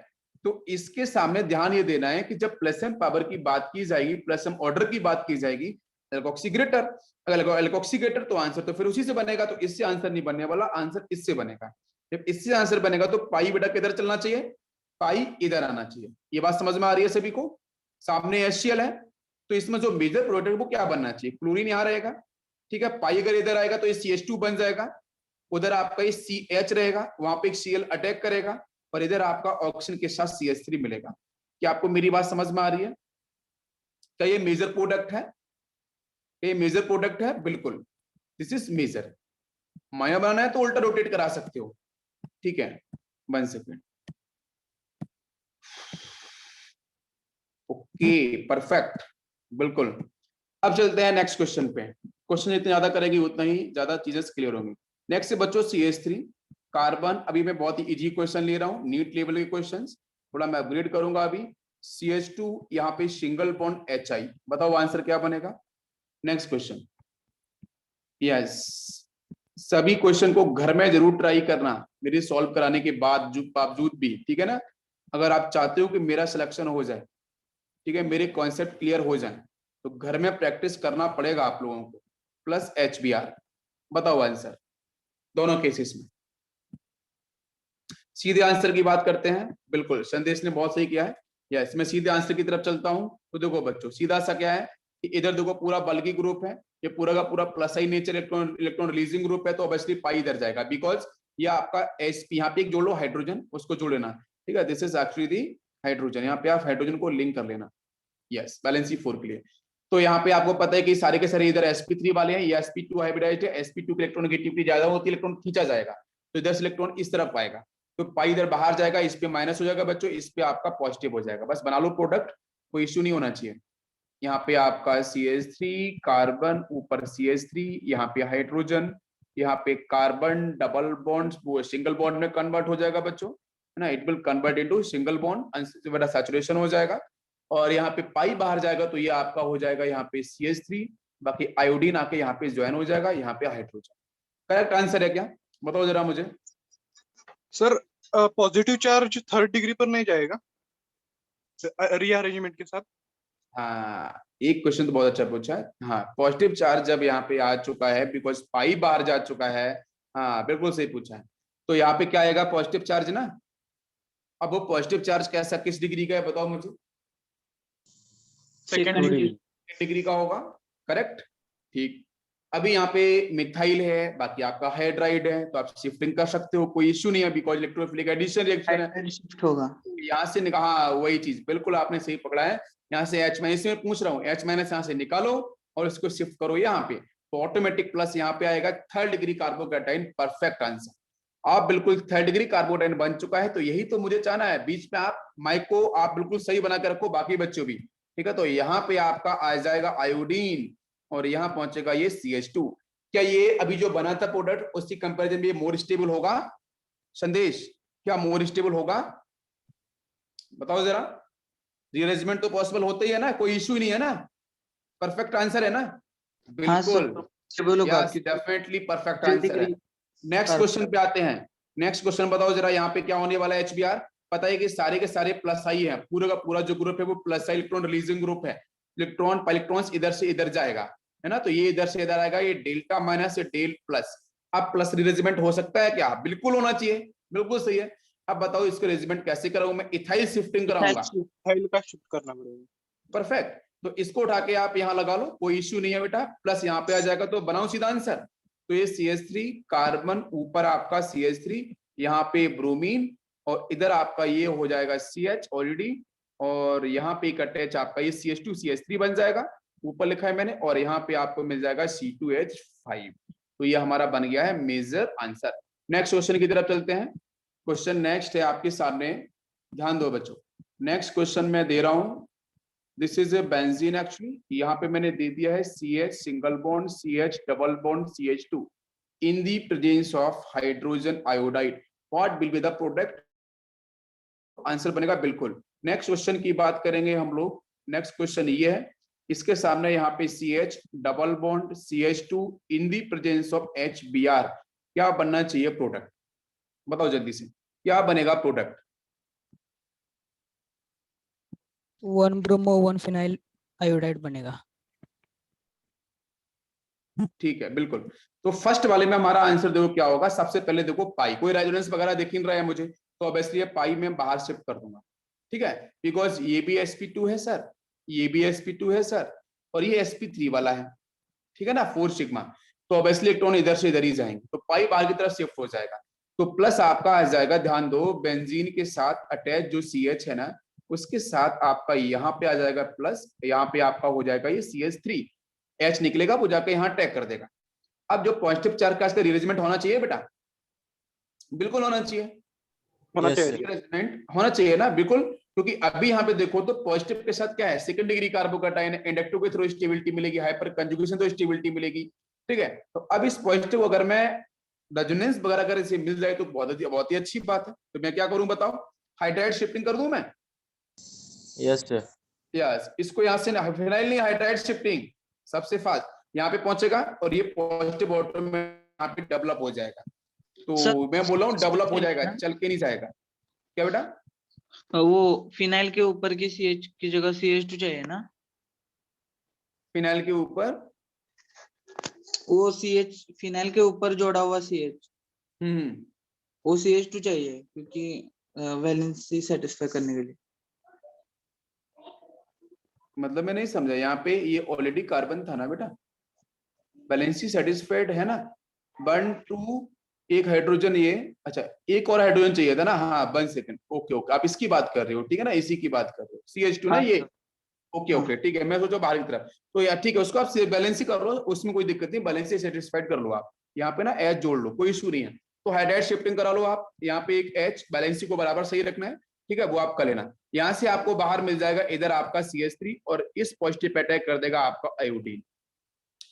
S1: तो इसके सामने ध्यान ये देना है कि जब प्लस एम पावर की बात की जाएगी, प्लस एम ऑर्डर की बात की जाएगी, एल्कोक्सी ग्रेटर, अगर एल्कोक्सी ग्रेटर तो आंसर तो फिर उसी से बनेगा, तो इससे आंसर नहीं बनने वाला, आंसर इससे बनेगा। जब इससे आंसर बनेगा तो पाई बेटा किधर चलना चाहिए, पाई इधर आना चाहिए। ये बात समझ में आ रही है सभी को? सामने HCl है तो इसमें जो मेजर प्रोडक्ट वो क्या बनना चाहिए, क्लोरीन यहाँ रहेगा, ठीक है। पाई अगर इधर आएगा तो ये CH2 बन जाएगा, उधर आपका ये CH रहेगा, वहां पे एक Cl अटैक करेगा, और इधर आपका ऑक्सीजन के साथ CH3 मिलेगा। क्या आपको मेरी बात समझ में आ रही है? क्या ये मेजर प्रोडक्ट है? ये मेजर प्रोडक्ट है, बिल्कुल दिस इज मेजर। माया बनाना है तो उल्टा रोटेट करा सकते हो, ठीक है। 1 सेकेंड, ओके परफेक्ट, बिल्कुल। अब चलते हैं नेक्स्ट क्वेश्चन पे। क्वेश्चन जितने ज्यादा करेगी उतना ही ज्यादा चीजें क्लियर होंगी। नेक्स्ट से बच्चों CH3 कार्बन, अभी मैं बहुत ही इजी क्वेश्चन ले रहा हूँ, नीट लेवल के क्वेश्चंस, थोड़ा मैं अपग्रेड करूंगा अभी। CH2 यहाँ पे सिंगल बॉन्ड HI, बताओ आंसर क्या बनेगा? नेक्स्ट क्वेश्चन, यस, सभी क्वेश्चन को घर में जरूर ट्राई करना मेरी सॉल्व कराने के बावजूद भी, ठीक है ना। अगर आप चाहते हो कि मेरा सिलेक्शन हो जाए, ठीक है, मेरे कॉन्सेप्ट क्लियर हो जाए, तो घर में प्रैक्टिस करना पड़ेगा आप लोगों को, प्लस HBr। बताओ आंसर दोनों केसेस में। सीधे आंसर की बात करते हैं, बिल्कुल संदेश ने बहुत सही किया है। यस, मैं सीधे आंसर की तरफ चलता हूं, तो देखो बच्चों सीधा सा क्या है कि इधर देखो पूरा बल्कि ग्रुप है, ये पूरा का पूरा प्लस आई नेचर इलेक्ट्रॉन रिलीजिंग ग्रुप है, तो ऑब्वियसली पाई इधर जाएगा, बिकॉज ये आपका sp, यहाँ पे एक जोड़ लो हाइड्रोजन, उसको जोड़ लेना, ठीक है, this is actually the hydrogen, यहाँ पे आप हाइड्रोजन को लिंक कर लेना, यस, वैलेंसी 4 के लिए। तो यहाँ पे आपको पता है कि सारे के सारे इधर sp3 वाले हैं, ये sp2 हाइब्रिडाइज्ड है, sp2 की इलेक्ट्रॉनिगेटिविटी ज्यादा होती है, इलेक्ट्रॉन खींचा जाएगा, तो इधर से इलेक्ट्रॉन इस तरफ आएगा, तो पाई इधर बाहर जाएगा, इस पे माइनस हो जाएगा बच्चों, इस पे आपका पॉजिटिव हो जाएगा, बस बना लो प्रोडक्ट, कोई इश्यू नहीं होना चाहिए। यहाँ पे आपका CH3 कार्बन, ऊपर CH3, यहाँ पे हाइड्रोजन, यहाँ पे कार्बन डबल बॉन्ड वो सिंगल बॉन्ड में कन्वर्ट हो जाएगा बच्चों, है ना, it will convert into single bond, बड़ा सैचुरेशन हो जाएगा, और यहाँ पे पाई बाहर जाएगा तो ये आपका हो जाएगा यहाँ पे CH3, बाकी आयोडीन आके यहाँ पे ज्वाइन हो जाएगा, यहाँ पे हाइड्रोजन। करेक्ट आंसर है क्या, बताओ जरा मुझे।
S5: Sir positive charge 3rd degree पर नहीं जाएगा रीअरेंजमेंट के साथ?
S1: हाँ, एक क्वेश्चन तो बहुत अच्छा पूछा है। हाँ, पॉजिटिव चार्ज जब यहाँ पे आ चुका है, बिकॉज पाई बाहर जा चुका है, हाँ बिल्कुल सही पूछा है, तो यहाँ पे क्या आएगा पॉजिटिव चार्ज ना। अब वो पॉजिटिव चार्ज कैसा किस डिग्री का है बताओ मुझे?
S5: 2nd
S1: डिग्री का होगा, करेक्ट, ठीक। अभी यहाँ पे मिथाइल है, बाकी आपका हाइड्राइड है, तो आप शिफ्टिंग कर सकते हो, कोई इश्यू नहीं है, बिकॉज इलेक्ट्रोफिलिक एडिशन रिएक्शन है,
S2: शिफ्ट होगा
S1: यहाँ से हाँ वही चीज, बिल्कुल आपने सही पकड़ा है। यहाँ से H माइनस में पूछ रहा हूँ, H माइनस यहाँ से निकालो और इसको शिफ्ट करो यहाँ पे, तो ऑटोमेटिक प्लस यहाँ पे आएगा 3rd degree carbocation, perfect answer. आप बिल्कुल थर्ड डिग्री कार्बोटाइन बन चुका है, तो यही तो मुझे चाहना है। बीच में आप माइक को आप बिल्कुल सही बना के रखो, बाकी बच्चों भी, ठीक है। तो यहाँ पे आपका आ जाएगा आयोडीन और यहाँ पहुंचेगा ये CH2। क्या ये अभी जो बना था प्रोडक्ट उसकी कंपैरिजन में ये मोर स्टेबल होगा? संदेश, क्या मोर स्टेबल होगा? बताओ जरा। रीअरेंजमेंट तो पॉसिबल होता ही है ना, कोई इश्यू नहीं है ना, परफेक्ट आंसर है ना?
S2: हाँ सर,
S1: बिल्कुल,
S2: स्टेबल होगा
S1: yes, definitely perfect
S2: third
S1: answer है।
S2: डिग्री
S1: नेक्स्ट क्वेश्चन पे आते हैं। नेक्स्ट क्वेश्चन बताओ जरा, यहाँ पे क्या होने वाला है HBr? पता है कि सारे के सारे प्लस आई है, पूरा का पूरा जो ग्रुप है वो प्लस आई इलेक्ट्रॉन रिलीजिंग ग्रुप है। इलेक्ट्रॉन्स इधर से इधर जाएगा, है ना, तो ये इधर से इधर आएगा, ये डेल्टा माइनस ये डेल प्लस। अब प्लस रिरेंजमेंट हो सकता है क्या? बिल्कुल होना चाहिए, बिल्कुल सही है। अब बताओ इसको रेजिमेंट कैसे कराऊं मैं? इथाइल शिफ्टिंग कराऊंगा।
S5: फाइल का शिफ्ट करना पड़ेगा।
S1: परफेक्ट, तो इसको उठा के आप यहाँ लगा लो, कोई इश्यू नहीं है बेटा। प्लस यहाँ पे आ जाएगा, तो बनाओ सीधा आंसर। तो ये CH3 कार्बन, ऊपर आपका CH3, यहाँ पे ब्रोमीन, और इधर आपका ये हो जाएगा CH ऑलरेडी, और यहाँ पे एक अटैच आपका ये CH2 CH3 बन जाएगा, ऊपर लिखा है मैंने, और यहाँ पे आपको मिल जाएगा C2H5। तो ये हमारा बन गया है मेजर आंसर। नेक्स्ट क्वेश्चन की तरफ चलते हैं। क्वेश्चन नेक्स्ट है आपके सामने, ध्यान दो बच्चों। नेक्स्ट क्वेश्चन मैं दे रहा हूं, this is a benzene actually. यहाँ पे मैंने दे दिया है CH single bond, CH double bond, CH2 in the presence of hydrogen iodide, what will be the product? Answer बनेगा बिल्कुल। नेक्स्ट क्वेश्चन की बात करेंगे हम लोग। नेक्स्ट क्वेश्चन ये है, इसके सामने यहाँ पे CH double bond, CH2 in the presence of HBr, क्या बनना चाहिए प्रोडक्ट? बताओ जल्दी से, क्या बनेगा प्रोडक्ट?
S4: 1 ब्रोमो 1 फिनाइल आयोडाइड बनेगा।
S1: ठीक है, बिल्कुल। तो फर्स्ट वाले में हमारा आंसर देखो क्या होगा। सबसे पहले देखो पाई, कोई रेजोनेंस वगैरह दिख नहीं रहा है मुझे, तो ऑब्वियसली ये पाई में बाहर शिफ्ट कर दूंगा, ठीक है, बिकॉज ये भी sp2 है सर, ये भी sp2 है सर, और ये sp3 वाला है, ठीक है ना, 4 सिग्मा। तो ऑब्वियसली इलेक्ट्रॉन इधर से इधर ही जाएंगे, तो पाई बाहर की तरफ शिफ्ट हो जाएगा। तो प्लस आपका आ जाएगा, ध्यान दो, बेंजीन के साथ अटैच जो CH है ना, उसके साथ आपका यहाँ पे आ जाएगा प्लस, यहाँ पे आपका हो जाएगा ये CH3, H निकलेगा वो जाके यहाँ टैग कर देगा। अब जो पॉजिटिव चार्ज का इसका रिअरेंजमेंट होना चाहिए बेटा, बिल्कुल होना चाहिए,
S5: होना
S3: Yes,
S5: चाहिए।
S3: sir.
S1: रिअरेंजमेंट होना चाहिए ना, बिल्कुल। क्योंकि अभी यहाँ पे देखो तो पॉजिटिव के साथ क्या है, सेकंड डिग्री कार्बोकैटायन, इंडक्टिव के थ्रू स्टेबिलिटी मिलेगी, हाइपर कंजुगेशन तो स्टेबिलिटी मिलेगी, ठीक है। तो अब इस पॉजिटिव अगर मैं रेजोनेंस वगैरह अगर इसे मिल जाए तो बहुत ही अच्छी बात है। तो मैं क्या करूं बताओ, हाइड्राइड शिफ्टिंग कर दूं मैं?
S3: Yes, sir.
S1: यस, इसको यहाँ से फिनाइल नहीं, हाइड्राइड शिफ्टिंग सबसे फास्ट यहाँ पे पहुंचेगा, और ये पॉजिटिव ऑटो में यहाँ पे डेवलप हो जाएगा। तो
S2: सर,
S1: मैं बोल रहा हूँ डेवलप हो
S2: चाहिए
S1: जाएगा,
S2: ना?
S1: चल के नहीं जाएगा। क्या बेटा?
S2: वो फिनाइल के ऊपर की CH की जगह CH2 चाहिए ना?
S1: फिनाइल के ऊपर
S2: वो CH फिनाइल के ऊपर जोड़ा हुआ CH, वो CH2 चाहिए क्योंकि वैलेंसी सेटिस्फाई करने के लिए।
S1: मतलब मैं नहीं समझा, यहाँ पे ये ऑलरेडी कार्बन था ना बेटा, वैलेंसी सेटिस्फाइड है ना, 1 2 एक हाइड्रोजन, ये अच्छा एक और हाइड्रोजन चाहिए था ना, हाँ 1 सेकंड, ओके ओके, आप इसकी बात कर रहे हो, ठीक है ना, इसी की बात कर रहे हो, CH2 ना
S2: हाँ
S1: ये,
S2: सर।
S1: ओके ओके, ठीक है। मैं सोचा बाहर की तरफ, तो यार ठीक है, उसको आप बैलेंस ही कर लो, उसमें कोई दिक्कत नहीं, बैलेंस ही सेटिस्फाइड कर लो आप। यहाँ पे ना H जोड़ लो, कोई इशू नहीं है। तो हाइड्राइड शिफ्टिंग करा लो आप, यहाँ पे एक H बैलेंसी को बराबर सही रखना है, ठीक है, वो आप कर लेना। यहाँ से आपको बाहर मिल जाएगा इधर आपका CH3, और इस पॉजिटिव पे अटैक कर देगा आपका आयोडीन,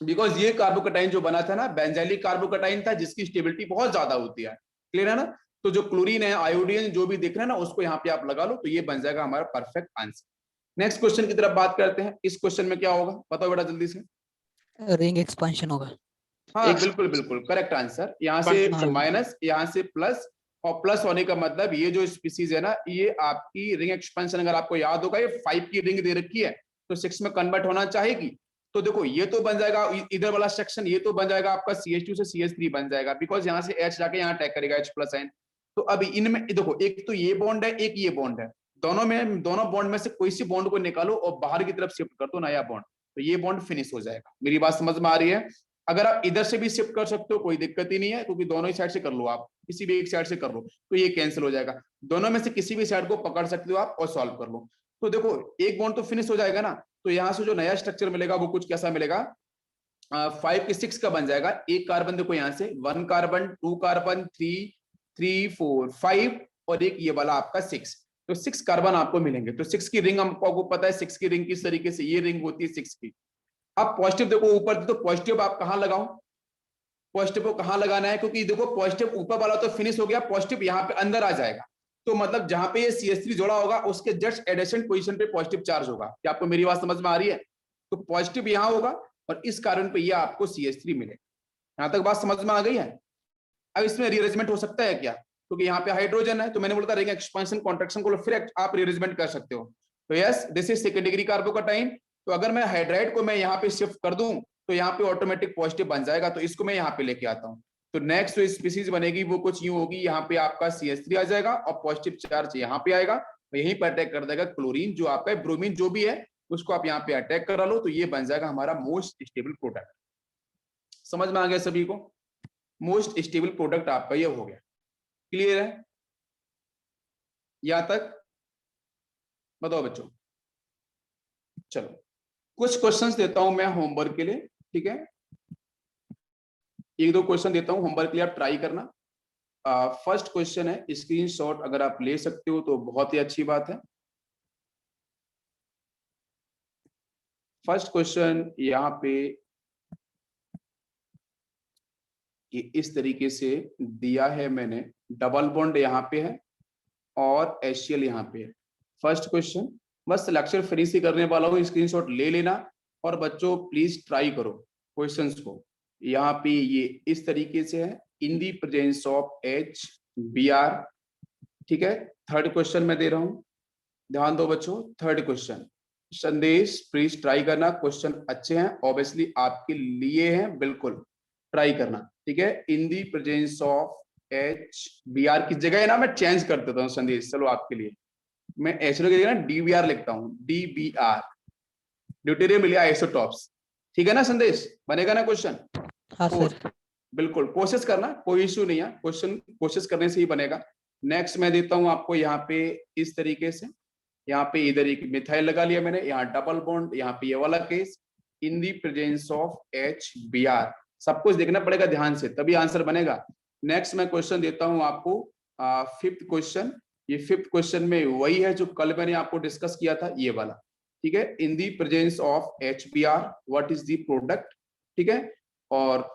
S1: बिकॉज ये कार्बोकैटाइन जो बना था ना, बेंजाइलिक कार्बोकैटाइन था, जिसकी स्टेबिलिटी बहुत ज्यादा होती है, क्लियर है ना। तो जो क्लोरीन है, आयोडीन जो भी दिख रहा है ना, उसको यहाँ पे आप लगा लो, तो ये बन जाएगा हमारा परफेक्ट आंसर। नेक्स्ट क्वेश्चन की तरफ बात करते हैं। इस क्वेश्चन में क्या होगा बताओ बेटा जल्दी से।
S4: रिंग एक्सपेंशन होगा।
S1: हाँ बिल्कुल बिल्कुल करेक्ट आंसर। यहाँ से
S4: हाँ।
S1: माइनस, यहाँ से प्लस, और प्लस होने का मतलब ये जो स्पीसीज है ना, ये आपकी रिंग एक्सपेंशन, अगर आपको याद होगा, ये 5 की रिंग दे रखी है, तो 6 में कन्वर्ट होना चाहेगी। तो देखो ये तो बन जाएगा इधर वाला सेक्शन, ये तो बन जाएगा आपका CH2 से CH3 बन जाएगा, बिकॉज यहाँ से H जाके यहाँ अटैक करेगा H+ आयन। तो अब इनमें देखो, एक तो ये बॉन्ड है, एक ये बॉन्ड है, दोनों बॉन्ड में से कोई सी बॉन्ड को निकालो और बाहर की तरफ शिफ्ट कर दो नया बॉन्ड, तो ये बॉन्ड फिनिश हो जाएगा। मेरी बात समझ में आ रही है? अगर आप इधर से भी शिफ्ट कर सकते हो कोई दिक्कत ही नहीं है, क्योंकि दोनों ही साइड से कर लो आप, किसी भी एक साइड से कर लो, तो ये कैंसिल हो जाएगा। दोनों में से किसी भी साइड को पकड़ सकते हो आप और सॉल्व कर लो। तो देखो एक बॉन्ड तो फिनिश हो जाएगा ना, तो यहाँ से जो नया स्ट्रक्चर मिलेगा वो कुछ कैसा मिलेगा, 5 के 6 का बन जाएगा। एक कार्बन देखो यहाँ से 1 कार्बन 2 कार्बन 3 3 4 5 और एक ये वाला आपका 6, तो 6 कार्बन आपको मिलेंगे। तो 6 की रिंग हमको पता है, 6 की रिंग किस तरीके से, ये रिंग होती है 6 की। अब पॉजिटिव देखो ऊपर, तो पॉजिटिव आप कहां लगाओ, पॉजिटिव को कहां लगाना है, क्योंकि देखो पॉजिटिव ऊपर वाला तो फिनिश हो गया, पॉजिटिव यहाँ पे अंदर आ जाएगा। तो मतलब जहां पे ये CH3 जोड़ा होगा उसके जस्ट एडेसेंट पोजीशन पे पॉजिटिव चार्ज होगा। क्या आपको मेरी बात समझ में आ रही है? तो पॉजिटिव यहाँ होगा और इस कारण पे ये आपको CH3 मिलेगा। यहां तक बात समझ में आ गई है? अब इसमें रीअरेंजमेंट हो सकता है क्या, क्योंकि यहाँ पे हाइड्रोजन है, तो मैंने बोला था रिंग एक्सपेंशन कॉन्ट्रैक्शन को फिर आप रीअरेंजमेंट कर सकते हो। तो yes, this is second degree carbocation. तो अगर मैं हाइड्राइड को मैं यहाँ पे शिफ्ट कर दूं तो यहाँ पे ऑटोमेटिक पॉजिटिव बन जाएगा, तो इसको मैं यहाँ पे लेके आता हूँ। तो नेक्स्ट जो स्पीसीज बनेगी वो कुछ यूं होगी, यहाँ पे आपका CH3 आ जाएगा और पॉजिटिव चार्ज यहाँ पे आएगा, तो यहीं पर अटैक कर देगा क्लोरीन, जो आपका ब्रोमीन जो भी है उसको आप यहाँ पे अटैक करा लो, तो ये बन जाएगा हमारा मोस्ट स्टेबल प्रोडक्ट। समझ में आ गया सभी को? मोस्ट स्टेबल प्रोडक्ट आपका ये हो गया। क्लियर है यहां तक? बताओ बच्चों। चलो कुछ क्वेश्चंस देता हूं मैं होमवर्क के लिए, ठीक है? एक दो क्वेश्चन देता हूं होमवर्क के लिए, आप ट्राई करना। फर्स्ट क्वेश्चन है, स्क्रीनशॉट अगर आप ले सकते हो तो बहुत ही अच्छी बात है। फर्स्ट क्वेश्चन यहाँ पे ये इस तरीके से दिया है मैंने, डबल बॉन्ड यहाँ पे है और HCl यहाँ पे है। फर्स्ट क्वेश्चन बस लेक्चर फ्री से करने वाला हूँ, स्क्रीनशॉट ले लेना और बच्चों प्लीज ट्राई करो क्वेश्चंस को। यहाँ पे ये इस तरीके से है, in the presence of HBr, ठीक है? थर्ड क्वेश्चन मैं दे रहा हूँ, ध्यान दो बच्चों। थर्ड क्वेश्चन, संदेश प्लीज ट्राई करना, क्वेश्चन अच्छे हैं, ऑब्वियसली आपके लिए हैं, बिल्कुल ट्राई करना, ठीक है? In the presence of HBr की जगह ना मैं चेंज कर देता हूँ संदेश, चलो आपके लिए मैं HCl की जगह ना DBr लिखता हूँ, DBr, ड्यूटेरियम मिलिया आइसोटॉप्स, ठीक है ना? संदेश बनेगा ना क्वेश्चन?
S4: हाँ सर।
S1: बिल्कुल कोशिश करना, कोई इश्यू नहीं है, क्वेश्चन कोशिश करने से ही बनेगा। नेक्स्ट मैं देता हूं आपको यहाँ पे इस तरीके से, यहाँ पे इधर एक मिथाइल लगा लिया मैंने, यहाँ डबल बॉन्ड, यहाँ पे ये वाला case, in the presence of HBr। सब कुछ देखना पड़ेगा ध्यान से, तभी आंसर बनेगा। नेक्स्ट मैं क्वेश्चन देता हूं आपको फिफ्थ क्वेश्चन। ये फिफ्थ क्वेश्चन में वही है जो कल मैंने आपको डिस्कस किया था, ये वाला, ठीक है? In the presence of HBr what is the product, ठीक है? और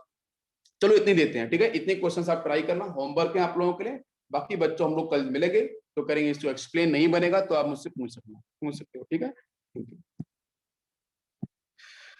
S1: चलो इतने देते हैं, ठीक है? इतने क्वेश्चंस आप ट्राई करना, होमवर्क है आप लोगों के लिए। बाकी बच्चों हम लोग कल मिलेंगे तो करेंगे, इसको एक्सप्लेन नहीं बनेगा तो आप मुझसे पूछ सकते हो, ठीक है?